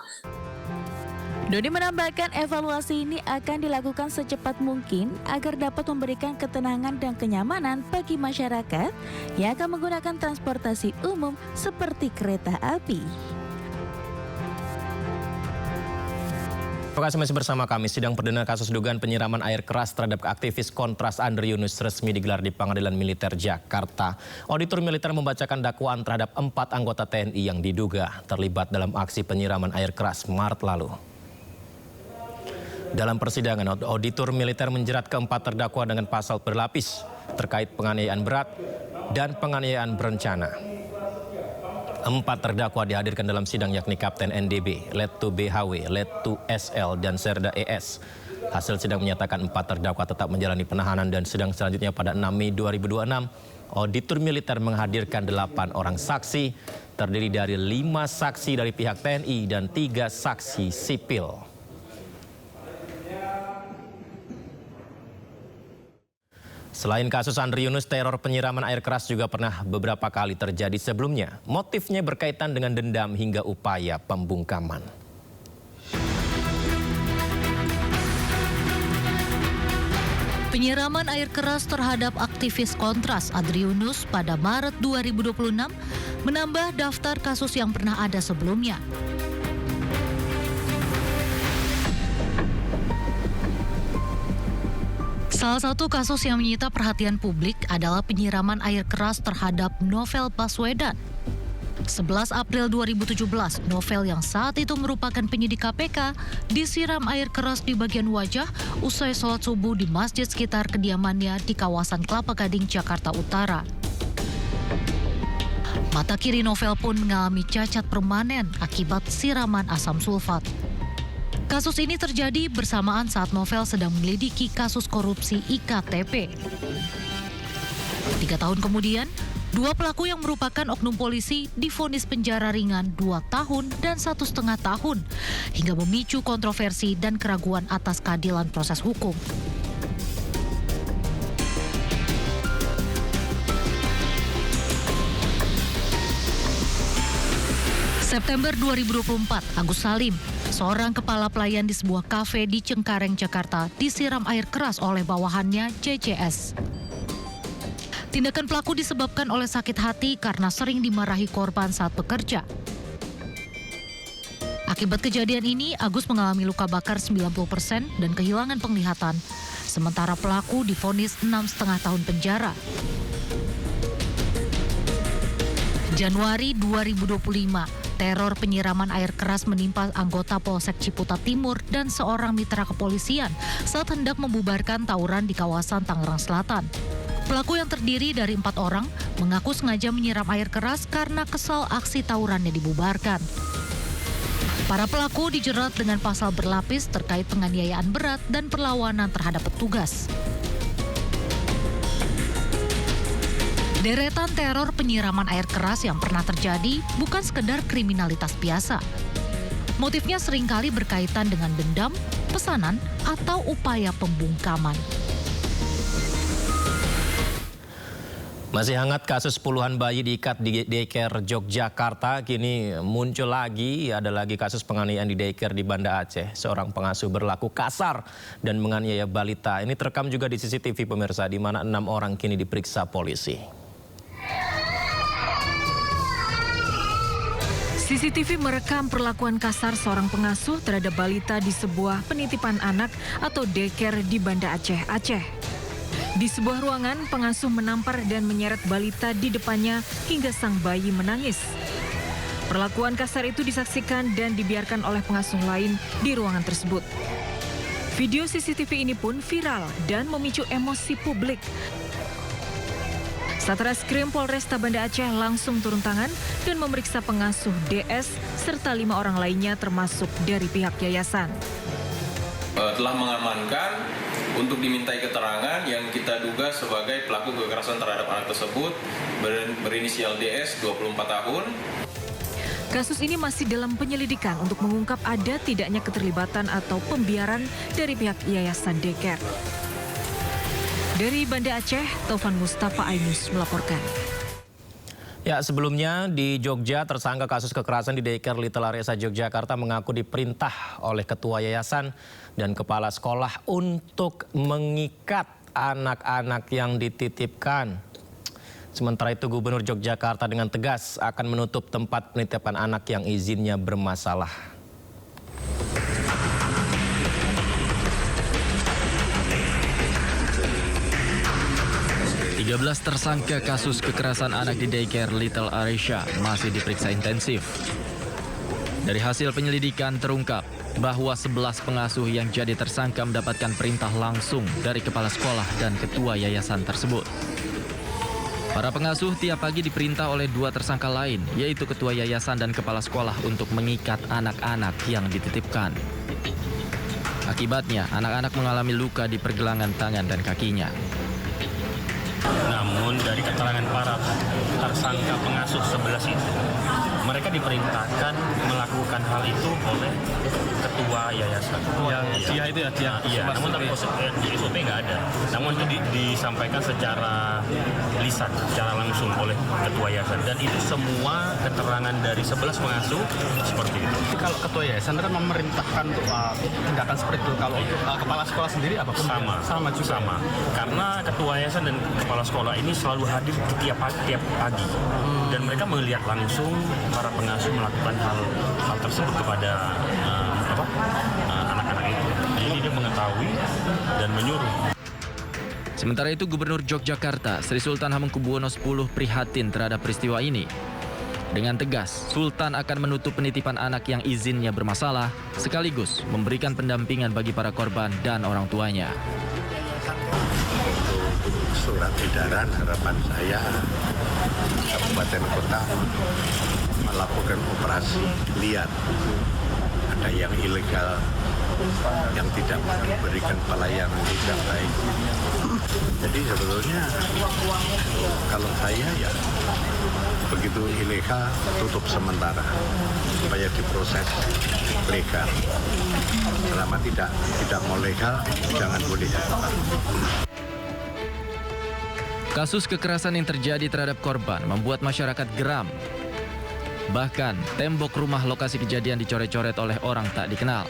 Doni menambahkan evaluasi ini akan dilakukan secepat mungkin agar dapat memberikan ketenangan dan kenyamanan bagi masyarakat yang akan menggunakan transportasi umum seperti kereta api. Terima kasih masih bersama kami. Sidang perdana kasus dugaan penyiraman air keras terhadap aktivis Kontras Andri Yunus resmi digelar di Pengadilan Militer Jakarta. Auditor militer membacakan dakwaan terhadap 4 anggota TNI yang diduga terlibat dalam aksi penyiraman air keras Maret lalu. Dalam persidangan, auditor militer menjerat keempat terdakwa dengan pasal berlapis terkait penganiayaan berat dan penganiayaan berencana. 4 terdakwa dihadirkan dalam sidang yakni Kapten NDB, Letu BHW, Letu SL, dan Serda ES. Hasil sidang menyatakan 4 terdakwa tetap menjalani penahanan dan sidang selanjutnya pada 6 Mei 2026. Auditor militer menghadirkan 8 orang saksi, terdiri dari 5 saksi dari pihak TNI dan 3 saksi sipil. Selain kasus Andri Yunus, teror penyiraman air keras juga pernah beberapa kali terjadi sebelumnya. Motifnya berkaitan dengan dendam hingga upaya pembungkaman. Penyiraman air keras terhadap aktivis Kontras Andri Yunus pada Maret 2026 menambah daftar kasus yang pernah ada sebelumnya. Salah satu kasus yang menyita perhatian publik adalah penyiraman air keras terhadap Novel Baswedan. 11 April 2017, Novel yang saat itu merupakan penyidik KPK disiram air keras di bagian wajah usai sholat subuh di masjid sekitar kediamannya di kawasan Kelapa Gading, Jakarta Utara. Mata kiri Novel pun mengalami cacat permanen akibat siraman asam sulfat. Kasus ini terjadi bersamaan saat Novel sedang menyelidiki kasus korupsi IKTP. 3 tahun kemudian, 2 pelaku yang merupakan oknum polisi divonis penjara ringan 2 tahun dan 1,5 tahun, hingga memicu kontroversi dan keraguan atas keadilan proses hukum. September 2024, Agus Salim, seorang kepala pelayan di sebuah kafe di Cengkareng, Jakarta, disiram air keras oleh bawahannya CCS. Tindakan pelaku disebabkan oleh sakit hati karena sering dimarahi korban saat bekerja. Akibat kejadian ini, Agus mengalami luka bakar 90% dan kehilangan penglihatan, sementara pelaku divonis 6,5 tahun penjara. Januari 2025, teror penyiraman air keras menimpa anggota Polsek Ciputat Timur dan seorang mitra kepolisian saat hendak membubarkan tawuran di kawasan Tangerang Selatan. Pelaku yang terdiri dari 4 orang mengaku sengaja menyiram air keras karena kesal aksi tawurannya dibubarkan. Para pelaku dijerat dengan pasal berlapis terkait penganiayaan berat dan perlawanan terhadap petugas. Deretan teror penyiraman air keras yang pernah terjadi bukan sekedar kriminalitas biasa. Motifnya seringkali berkaitan dengan dendam, pesanan, atau upaya pembungkaman. Masih hangat kasus puluhan bayi diikat di daycare Yogyakarta. Kini muncul lagi, ada lagi kasus penganiayaan di daycare di Banda Aceh. Seorang pengasuh berlaku kasar dan menganiaya balita. Ini terekam juga di CCTV pemirsa, di mana 6 orang kini diperiksa polisi. CCTV merekam perlakuan kasar seorang pengasuh terhadap balita di sebuah penitipan anak atau daycare di Banda Aceh, Aceh. Di sebuah ruangan, pengasuh menampar dan menyeret balita di depannya hingga sang bayi menangis. Perlakuan kasar itu disaksikan dan dibiarkan oleh pengasuh lain di ruangan tersebut. Video CCTV ini pun viral dan memicu emosi publik. Satreskrim Polresta Banda Aceh langsung turun tangan dan memeriksa pengasuh DS serta 5 orang lainnya termasuk dari pihak yayasan. Telah mengamankan untuk dimintai keterangan yang kita duga sebagai pelaku kekerasan terhadap anak tersebut berinisial DS 24 tahun. Kasus ini masih dalam penyelidikan untuk mengungkap ada tidaknya keterlibatan atau pembiaran dari pihak yayasan daycare. Dari Banda Aceh, Taufan Mustafa Ainus melaporkan. Ya, sebelumnya di Jogja, tersangka kasus kekerasan di daycare Little Aresa Yogyakarta mengaku diperintah oleh ketua yayasan dan kepala sekolah untuk mengikat anak-anak yang dititipkan. Sementara itu, Gubernur Yogyakarta dengan tegas akan menutup tempat penitipan anak yang izinnya bermasalah. 13 tersangka kasus kekerasan anak di daycare Little Aresa masih diperiksa intensif. Dari hasil penyelidikan terungkap bahwa 11 pengasuh yang jadi tersangka mendapatkan perintah langsung dari kepala sekolah dan ketua yayasan tersebut. Para pengasuh tiap pagi diperintah oleh 2 tersangka lain, yaitu ketua yayasan dan kepala sekolah untuk mengikat anak-anak yang dititipkan. Akibatnya, anak-anak mengalami luka di pergelangan tangan dan kakinya. Namun dari keterangan para tersangka pengasuh 11 itu, mereka diperintahkan melakukan hal itu oleh ketua yayasan. Iya, namun tapi di SOP nggak ada. Namun itu disampaikan secara lisan, secara langsung oleh ketua yayasan. Dan itu semua keterangan dari 11 pengasuh seperti itu. Kalau ketua yayasan kan memerintahkan untuk tindakan seperti itu. Kalau kepala sekolah sendiri apa? Sama juga. Sama. Karena ketua yayasan dan kepala sekolah ini selalu hadir tiap pagi. Dan mereka melihat langsung para pengasuh melakukan hal tersebut kepada anak-anak itu. Jadi dia mengetahui dan menyuruh. Sementara itu, Gubernur Yogyakarta Sri Sultan Hamengkubuwono X prihatin terhadap peristiwa ini. Dengan tegas, Sultan akan menutup penitipan anak yang izinnya bermasalah, sekaligus memberikan pendampingan bagi para korban dan orang tuanya. Surat edaran, harapan saya kabupaten kota melakukan operasi lihat ada yang ilegal, yang tidak memberikan pelayanan tidak baik. Jadi sebetulnya kalau saya ya begitu ilegal tutup sementara supaya diproses legal. Selama tidak mau legal jangan boleh. Kasus kekerasan yang terjadi terhadap korban membuat masyarakat geram. Bahkan, tembok rumah lokasi kejadian dicoret-coret oleh orang tak dikenal.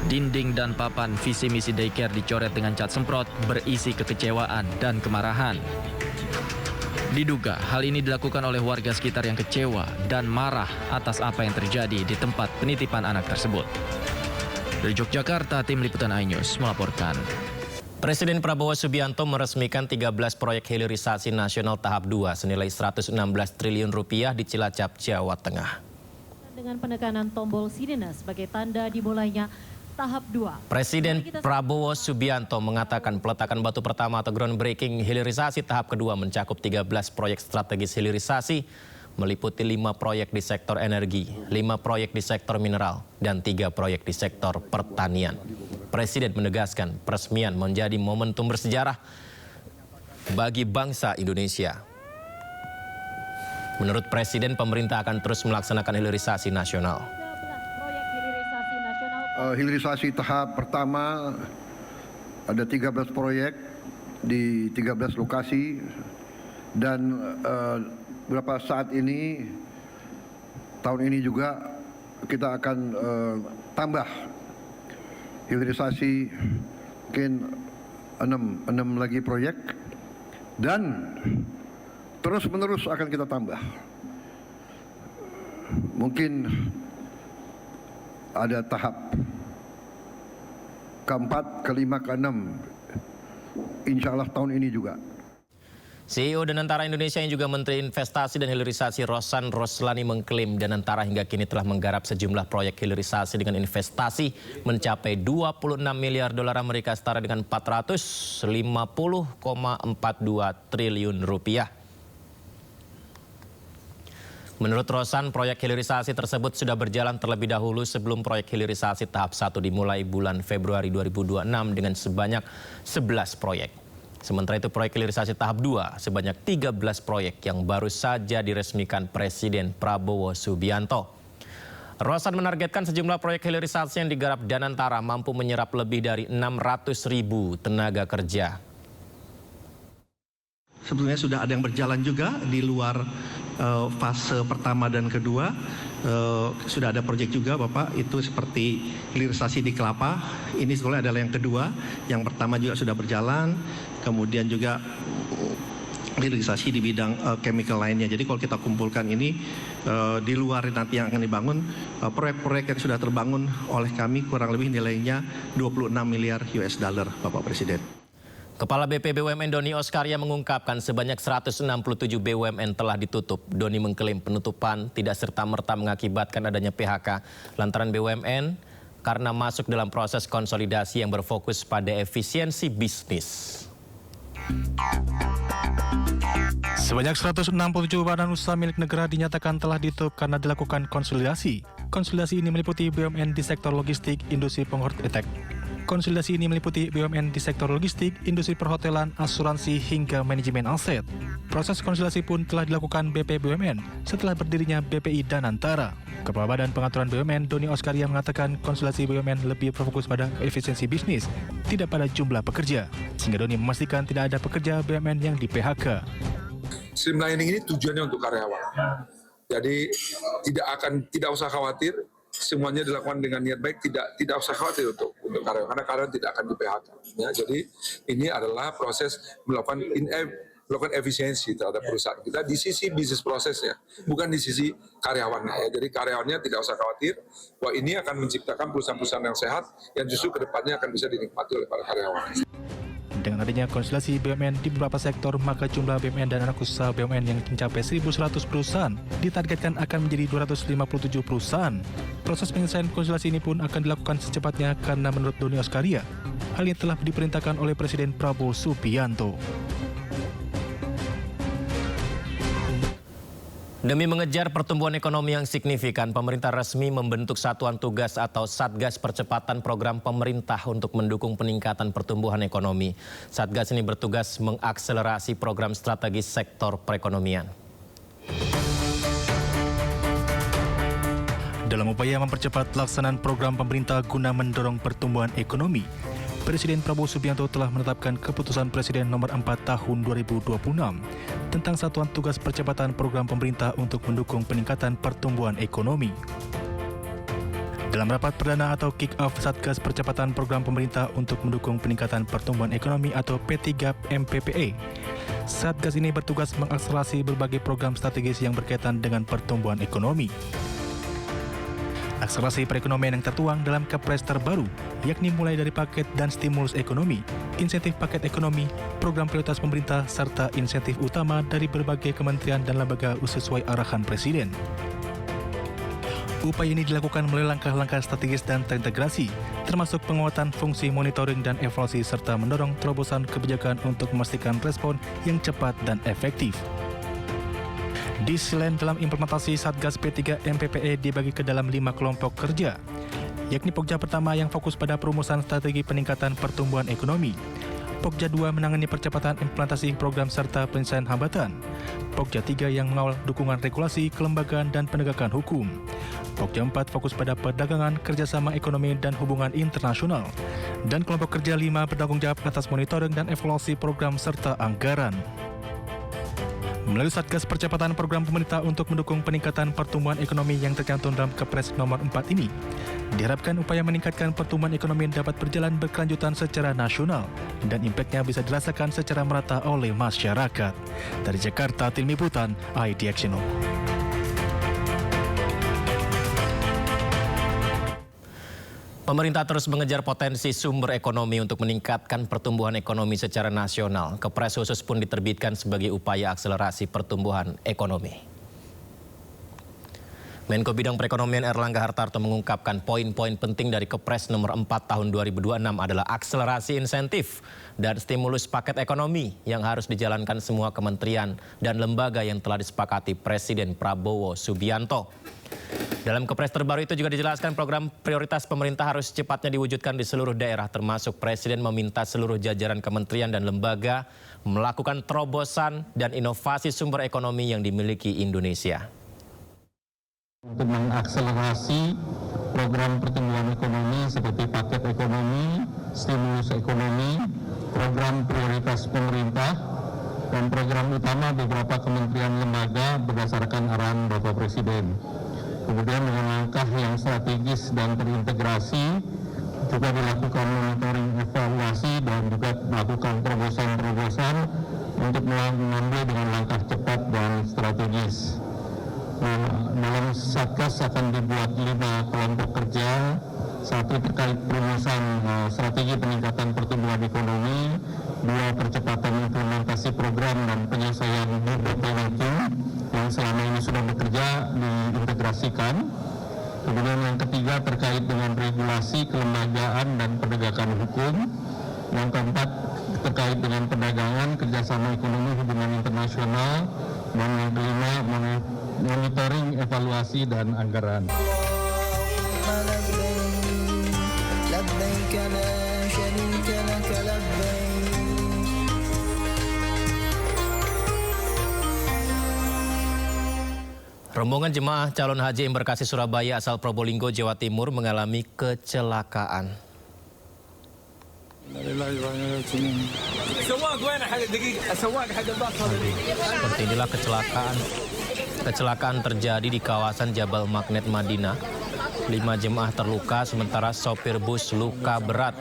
Dinding dan papan visi misi daycare dicoret dengan cat semprot berisi kekecewaan dan kemarahan. Diduga hal ini dilakukan oleh warga sekitar yang kecewa dan marah atas apa yang terjadi di tempat penitipan anak tersebut. Dari Yogyakarta, Tim Liputan iNews melaporkan. Presiden Prabowo Subianto meresmikan 13 proyek hilirisasi nasional tahap 2 senilai 116 triliun rupiah di Cilacap, Jawa Tengah. Dengan penekanan tombol sirene sebagai tanda dimulainya tahap 2. Presiden Prabowo Subianto mengatakan peletakan batu pertama atau groundbreaking hilirisasi tahap kedua mencakup 13 proyek strategis hilirisasi meliputi 5 proyek di sektor energi, 5 proyek di sektor mineral, dan 3 proyek di sektor pertanian. Presiden menegaskan peresmian menjadi momentum bersejarah bagi bangsa Indonesia. Menurut Presiden, pemerintah akan terus melaksanakan hilirisasi nasional. Hilirisasi tahap pertama ada 13 proyek di 13 lokasi dan beberapa saat ini tahun ini juga kita akan tambah hilirisasi mungkin 6 lagi proyek dan terus menerus akan kita tambah. mungkin ada tahap keempat, kelima, keenam, insya Allah tahun ini juga. CEO Danantara Indonesia yang juga Menteri Investasi dan Hilirisasi Rosan Roslani mengklaim Danantara hingga kini telah menggarap sejumlah proyek hilirisasi dengan investasi mencapai 26 miliar dolar Amerika setara dengan 450,42 triliun rupiah. Menurut Rosan, proyek hilirisasi tersebut sudah berjalan terlebih dahulu sebelum proyek hilirisasi tahap 1 dimulai bulan Februari 2026 dengan sebanyak 11 proyek. Sementara itu proyek hilirisasi tahap 2 sebanyak 13 proyek yang baru saja diresmikan Presiden Prabowo Subianto. Rosan menargetkan sejumlah proyek hilirisasi yang digarap Danantara mampu menyerap lebih dari 600.000 tenaga kerja. Sebetulnya sudah ada yang berjalan juga di luar fase pertama dan kedua. Sudah ada proyek juga Bapak, itu seperti hilirisasi di kelapa. Ini sebetulnya adalah yang kedua. Yang pertama juga sudah berjalan. Kemudian juga hilirisasi di bidang chemical lainnya. Jadi kalau kita kumpulkan ini di luar nanti yang akan dibangun, proyek-proyek yang sudah terbangun oleh kami kurang lebih nilainya 26 miliar US dollar Bapak Presiden. Kepala BP BUMN Doni Oskaria mengungkapkan sebanyak 167 BUMN telah ditutup. Doni mengklaim penutupan tidak serta-merta mengakibatkan adanya PHK lantaran BUMN karena masuk dalam proses konsolidasi yang berfokus pada efisiensi bisnis. Sebanyak 167 badan usaha milik negara dinyatakan telah ditutup karena dilakukan konsolidasi. Konsolidasi ini meliputi BUMN di sektor logistik, industri pengortek. Konsolidasi ini meliputi BUMN di sektor logistik, industri perhotelan, asuransi, hingga manajemen aset. Proses konsolidasi pun telah dilakukan BP BUMN setelah berdirinya BPI Danantara. Kepala Badan Pengaturan BUMN Doni Oskaria mengatakan konsolidasi BUMN lebih berfokus pada efisiensi bisnis, tidak pada jumlah pekerja. Sehingga Doni memastikan tidak ada pekerja BUMN yang di PHK. Streamlining ini tujuannya untuk karyawan. Jadi tidak usah khawatir. Semuanya dilakukan dengan niat baik, tidak usah khawatir untuk karyawan, karena karyawan tidak akan di PHK. Ya, jadi ini adalah proses melakukan efisiensi terhadap perusahaan kita di sisi bisnis prosesnya, bukan di sisi karyawannya. Ya. Jadi karyawannya tidak usah khawatir bahwa ini akan menciptakan perusahaan-perusahaan yang sehat yang justru kedepannya akan bisa dinikmati oleh para karyawan. Dengan adanya konsolidasi BUMN di beberapa sektor, maka jumlah BUMN dan anak usaha BUMN yang mencapai 1.100 perusahaan ditargetkan akan menjadi 257 perusahaan. Proses penyelesaian konsolidasi ini pun akan dilakukan secepatnya karena menurut Doni Oskaria, hal ini telah diperintahkan oleh Presiden Prabowo Subianto. Demi mengejar pertumbuhan ekonomi yang signifikan, pemerintah resmi membentuk Satuan Tugas atau Satgas Percepatan Program Pemerintah untuk mendukung peningkatan pertumbuhan ekonomi. Satgas ini bertugas mengakselerasi program strategis sektor perekonomian. Dalam upaya mempercepat pelaksanaan program pemerintah guna mendorong pertumbuhan ekonomi, Presiden Prabowo Subianto telah menetapkan Keputusan Presiden Nomor 4 Tahun 2026 tentang Satuan Tugas Percepatan Program Pemerintah untuk mendukung peningkatan pertumbuhan ekonomi. Dalam rapat perdana atau kick-off Satgas Percepatan Program Pemerintah untuk mendukung peningkatan pertumbuhan ekonomi atau P3MPPE, Satgas ini bertugas mengakselerasi berbagai program strategis yang berkaitan dengan pertumbuhan ekonomi. Akselerasi perekonomian yang tertuang dalam Kepres terbaru, yakni mulai dari paket dan stimulus ekonomi, insentif paket ekonomi, program prioritas pemerintah, serta insentif utama dari berbagai kementerian dan lembaga sesuai arahan Presiden. Upaya ini dilakukan melalui langkah-langkah strategis dan terintegrasi, termasuk penguatan fungsi monitoring dan evaluasi serta mendorong terobosan kebijakan untuk memastikan respon yang cepat dan efektif. Di sisi lain, dalam implementasi Satgas P3MPPE dibagi ke dalam 5 kelompok kerja, yakni Pokja pertama yang fokus pada perumusan strategi peningkatan pertumbuhan ekonomi, Pokja 2 menangani percepatan implementasi program serta penyelesaian hambatan, Pokja 3 yang mengawal dukungan regulasi, kelembagaan, dan penegakan hukum, Pokja 4 fokus pada perdagangan, kerjasama ekonomi, dan hubungan internasional, dan kelompok kerja 5 bertanggung jawab atas monitoring dan evaluasi program serta anggaran. Melalui Satgas Percepatan Program Pemerintah untuk mendukung peningkatan pertumbuhan ekonomi yang tercantum dalam Kepres Nomor 4 ini, diharapkan upaya meningkatkan pertumbuhan ekonomi dapat berjalan berkelanjutan secara nasional dan impaknya bisa dirasakan secara merata oleh masyarakat. Dari Jakarta, Tim Liputan, IDX Channel. Pemerintah terus mengejar potensi sumber ekonomi untuk meningkatkan pertumbuhan ekonomi secara nasional. Kepres khusus pun diterbitkan sebagai upaya akselerasi pertumbuhan ekonomi. Menko Bidang Perekonomian Erlangga Hartarto mengungkapkan poin-poin penting dari Kepres nomor 4 tahun 2026 adalah akselerasi insentif dan stimulus paket ekonomi yang harus dijalankan semua kementerian dan lembaga yang telah disepakati Presiden Prabowo Subianto. Dalam Kepres terbaru itu juga dijelaskan program prioritas pemerintah harus secepatnya diwujudkan di seluruh daerah, termasuk Presiden meminta seluruh jajaran kementerian dan lembaga melakukan terobosan dan inovasi sumber ekonomi yang dimiliki Indonesia. Untuk mengakselerasi program pertumbuhan ekonomi seperti paket ekonomi, stimulus ekonomi, program prioritas pemerintah, dan program utama beberapa kementerian lembaga berdasarkan arahan Bapak Presiden. Kemudian dengan langkah yang strategis dan terintegrasi juga dilakukan monitoring evaluasi dan juga melakukan terobosan-terobosan untuk mengambil dengan langkah cepat dan strategis. Dalam Satgas akan dibuat 5 kelompok kerja, satu terkait perumusan strategi peningkatan pertumbuhan ekonomi, 2 percepatan implementasi program dan penyelesaian bottlenecking yang selama ini sudah bekerja diintegrasikan. Kemudian yang ketiga terkait dengan regulasi, kelembagaan dan penegakan hukum. Yang keempat terkait dengan perdagangan, kerjasama ekonomi, hubungan internasional. Dan yang kelima monitoring, evaluasi dan anggaran. Rombongan jemaah calon haji embarkasi Surabaya asal Probolinggo, Jawa Timur mengalami kecelakaan. Seperti inilah kecelakaan terjadi di kawasan Jabal Magnet Madinah. 5 jemaah terluka, sementara sopir bus luka berat.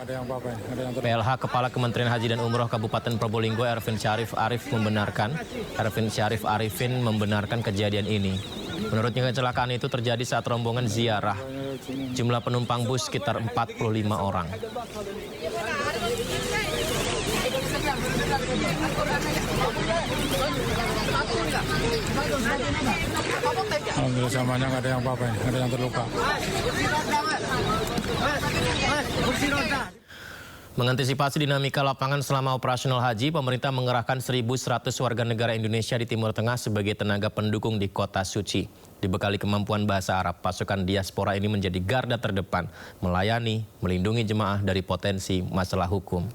PLH Kepala Kementerian Haji dan Umroh Kabupaten Probolinggo Ervin Syarif Arifin membenarkan kejadian ini. Menurutnya kecelakaan itu terjadi saat rombongan ziarah. Jumlah penumpang bus sekitar 45 orang. Alhamdulillah semuanya nggak ada yang apa-apa, nggak ada yang terluka. Mengantisipasi dinamika lapangan selama operasional haji, pemerintah mengerahkan 1.100 warga negara Indonesia di Timur Tengah sebagai tenaga pendukung di Kota Suci. Dibekali kemampuan bahasa Arab, pasukan diaspora ini menjadi garda terdepan, melayani, melindungi jemaah dari potensi masalah hukum.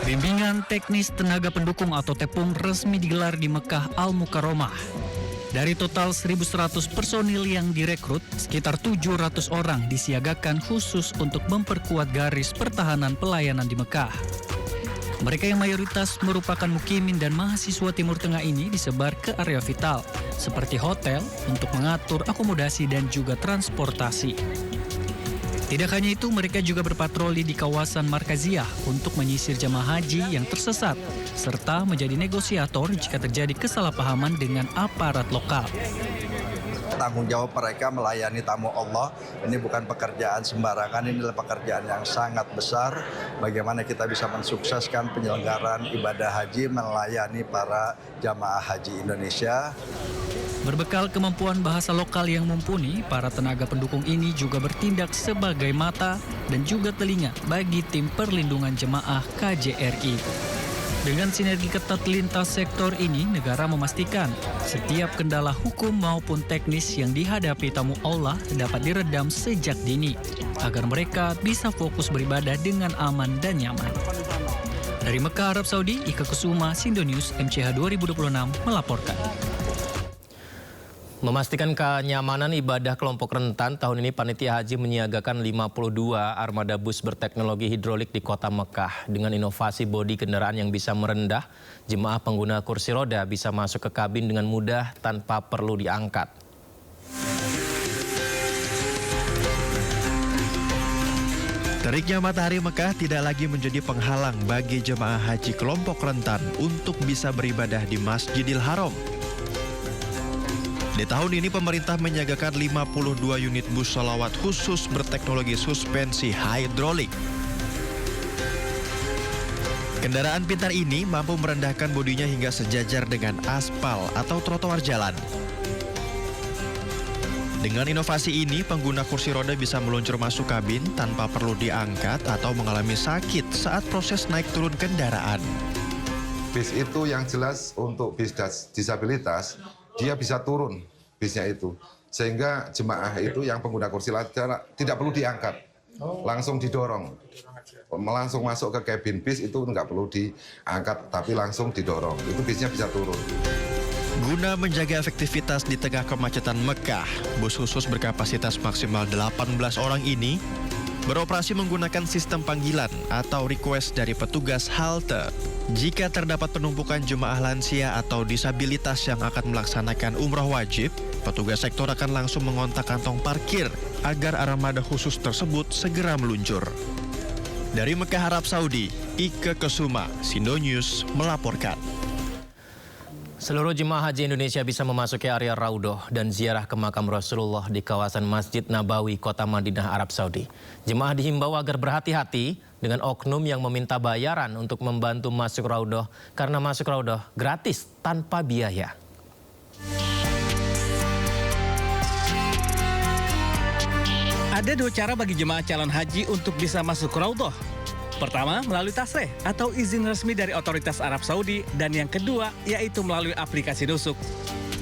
Bimbingan teknis tenaga pendukung atau TEPUNG resmi digelar di Mekah Al-Mukarramah. Dari total 1.100 personil yang direkrut, sekitar 700 orang disiagakan khusus untuk memperkuat garis pertahanan pelayanan di Mekah. Mereka yang mayoritas merupakan mukimin dan mahasiswa Timur Tengah ini disebar ke area vital, seperti hotel untuk mengatur akomodasi dan juga transportasi. Tidak hanya itu, mereka juga berpatroli di kawasan Markaziyah untuk menyisir jemaah haji yang tersesat, serta menjadi negosiator jika terjadi kesalahpahaman dengan aparat lokal. Tanggung jawab mereka melayani tamu Allah, ini bukan pekerjaan sembarangan, ini adalah pekerjaan yang sangat besar. Bagaimana kita bisa mensukseskan penyelenggaraan ibadah haji melayani para jamaah haji Indonesia. Berbekal kemampuan bahasa lokal yang mumpuni, para tenaga pendukung ini juga bertindak sebagai mata dan juga telinga bagi tim perlindungan jemaah KJRI. Dengan sinergi ketat lintas sektor ini, negara memastikan setiap kendala hukum maupun teknis yang dihadapi tamu Allah dapat diredam sejak dini, agar mereka bisa fokus beribadah dengan aman dan nyaman. Dari Mekah, Arab Saudi, Ika Kusuma, Sindonews, MCH 2026 melaporkan. Memastikan kenyamanan ibadah kelompok rentan, tahun ini Panitia Haji menyiagakan 52 armada bus berteknologi hidrolik di kota Mekah. Dengan inovasi bodi kendaraan yang bisa merendah, jemaah pengguna kursi roda bisa masuk ke kabin dengan mudah tanpa perlu diangkat. Teriknya matahari Mekah tidak lagi menjadi penghalang bagi jemaah haji kelompok rentan untuk bisa beribadah di Masjidil Haram. Di tahun ini pemerintah menyiagakan 52 unit bus sholawat khusus berteknologi suspensi hidrolik. Kendaraan pintar ini mampu merendahkan bodinya hingga sejajar dengan aspal atau trotoar jalan. Dengan inovasi ini, pengguna kursi roda bisa meluncur masuk kabin tanpa perlu diangkat atau mengalami sakit saat proses naik turun kendaraan. Bis itu yang jelas untuk bis disabilitas, dia bisa turun bisnya itu. Sehingga jemaah itu yang pengguna kursi roda tidak perlu diangkat, langsung didorong. Langsung masuk ke kabin bis itu nggak perlu diangkat, tapi langsung didorong. Itu bisnya bisa turun. Guna menjaga efektivitas di tengah kemacetan Mekah, bus khusus berkapasitas maksimal 18 orang ini beroperasi menggunakan sistem panggilan atau request dari petugas halte. Jika terdapat penumpukan jemaah lansia atau disabilitas yang akan melaksanakan umroh wajib, petugas sektor akan langsung mengontak kantong parkir agar armada khusus tersebut segera meluncur. Dari Mekah, Arab Saudi, Ike Kesuma, Sindo News melaporkan. Seluruh jemaah haji Indonesia bisa memasuki area Raudhoh dan ziarah ke makam Rasulullah di kawasan Masjid Nabawi, Kota Madinah, Arab Saudi. Jemaah dihimbau agar berhati-hati dengan oknum yang meminta bayaran untuk membantu masuk Raudhoh karena masuk Raudhoh gratis tanpa biaya. Ada dua cara bagi jemaah calon haji untuk bisa masuk Raudhoh. Pertama, melalui tasreh atau izin resmi dari otoritas Arab Saudi, dan yang kedua yaitu melalui aplikasi nusuk.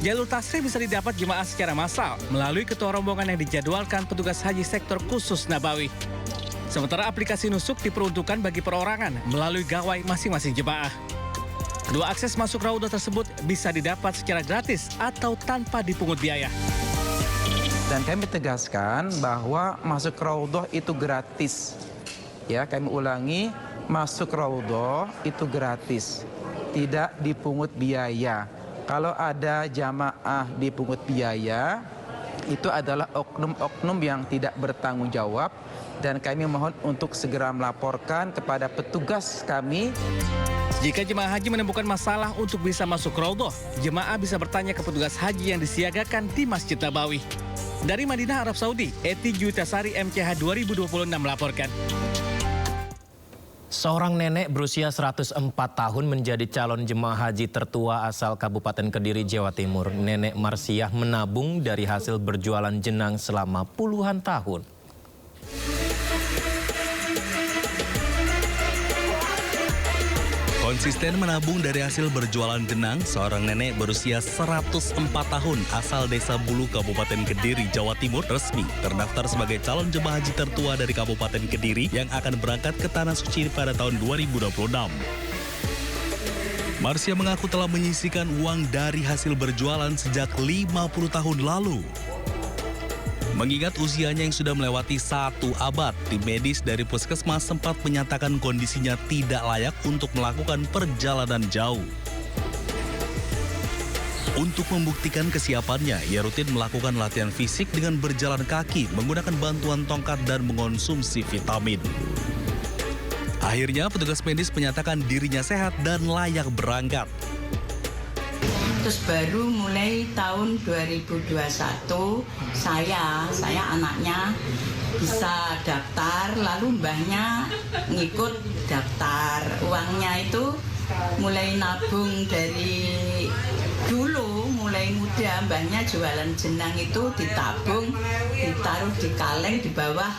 Jalur tasreh bisa didapat jemaah secara massal melalui ketua rombongan yang dijadwalkan petugas haji sektor khusus Nabawi. Sementara aplikasi nusuk diperuntukkan bagi perorangan melalui gawai masing-masing jemaah. Kedua akses masuk Raudhoh tersebut bisa didapat secara gratis atau tanpa dipungut biaya. Dan kami tegaskan bahwa masuk Raudhoh itu gratis. Ya, kami ulangi, masuk Raudhoh itu gratis, tidak dipungut biaya. Kalau ada jamaah dipungut biaya, itu adalah oknum-oknum yang tidak bertanggung jawab, dan kami mohon untuk segera melaporkan kepada petugas kami. Jika jemaah haji menemukan masalah untuk bisa masuk Raudhoh, jemaah bisa bertanya ke petugas haji yang disiagakan di Masjid Nabawi. Dari Madinah, Arab Saudi, Eti Jutasari MCH 2026 melaporkan. Seorang nenek berusia 104 tahun menjadi calon jemaah haji tertua asal Kabupaten Kediri, Jawa Timur. Nenek Marsiah menabung dari hasil berjualan jenang selama puluhan tahun. Konsisten menabung dari hasil berjualan jenang, seorang nenek berusia 104 tahun asal Desa Bulu, Kabupaten Kediri, Jawa Timur resmi terdaftar sebagai calon jemaah haji tertua dari Kabupaten Kediri yang akan berangkat ke Tanah Suci pada tahun 2026. Marsia mengaku telah menyisihkan uang dari hasil berjualan sejak 50 tahun lalu. Mengingat usianya yang sudah melewati 1 abad, tim medis dari puskesmas sempat menyatakan kondisinya tidak layak untuk melakukan perjalanan jauh. Untuk membuktikan kesiapannya, ia rutin melakukan latihan fisik dengan berjalan kaki, menggunakan bantuan tongkat dan mengonsumsi vitamin. Akhirnya petugas medis menyatakan dirinya sehat dan layak berangkat. Terus baru mulai tahun 2021 saya anaknya bisa daftar, lalu mbahnya ngikut daftar. Uangnya itu mulai nabung dari dulu, mulai muda. Mbahnya jualan jenang itu ditabung, ditaruh di kaleng di bawah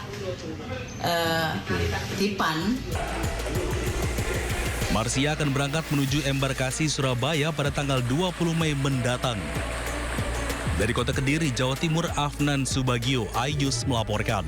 dipan. Marsia akan berangkat menuju embarkasi Surabaya pada tanggal 20 Mei mendatang. Dari Kota Kediri, Jawa Timur, Afnan Subagio, Ayus melaporkan.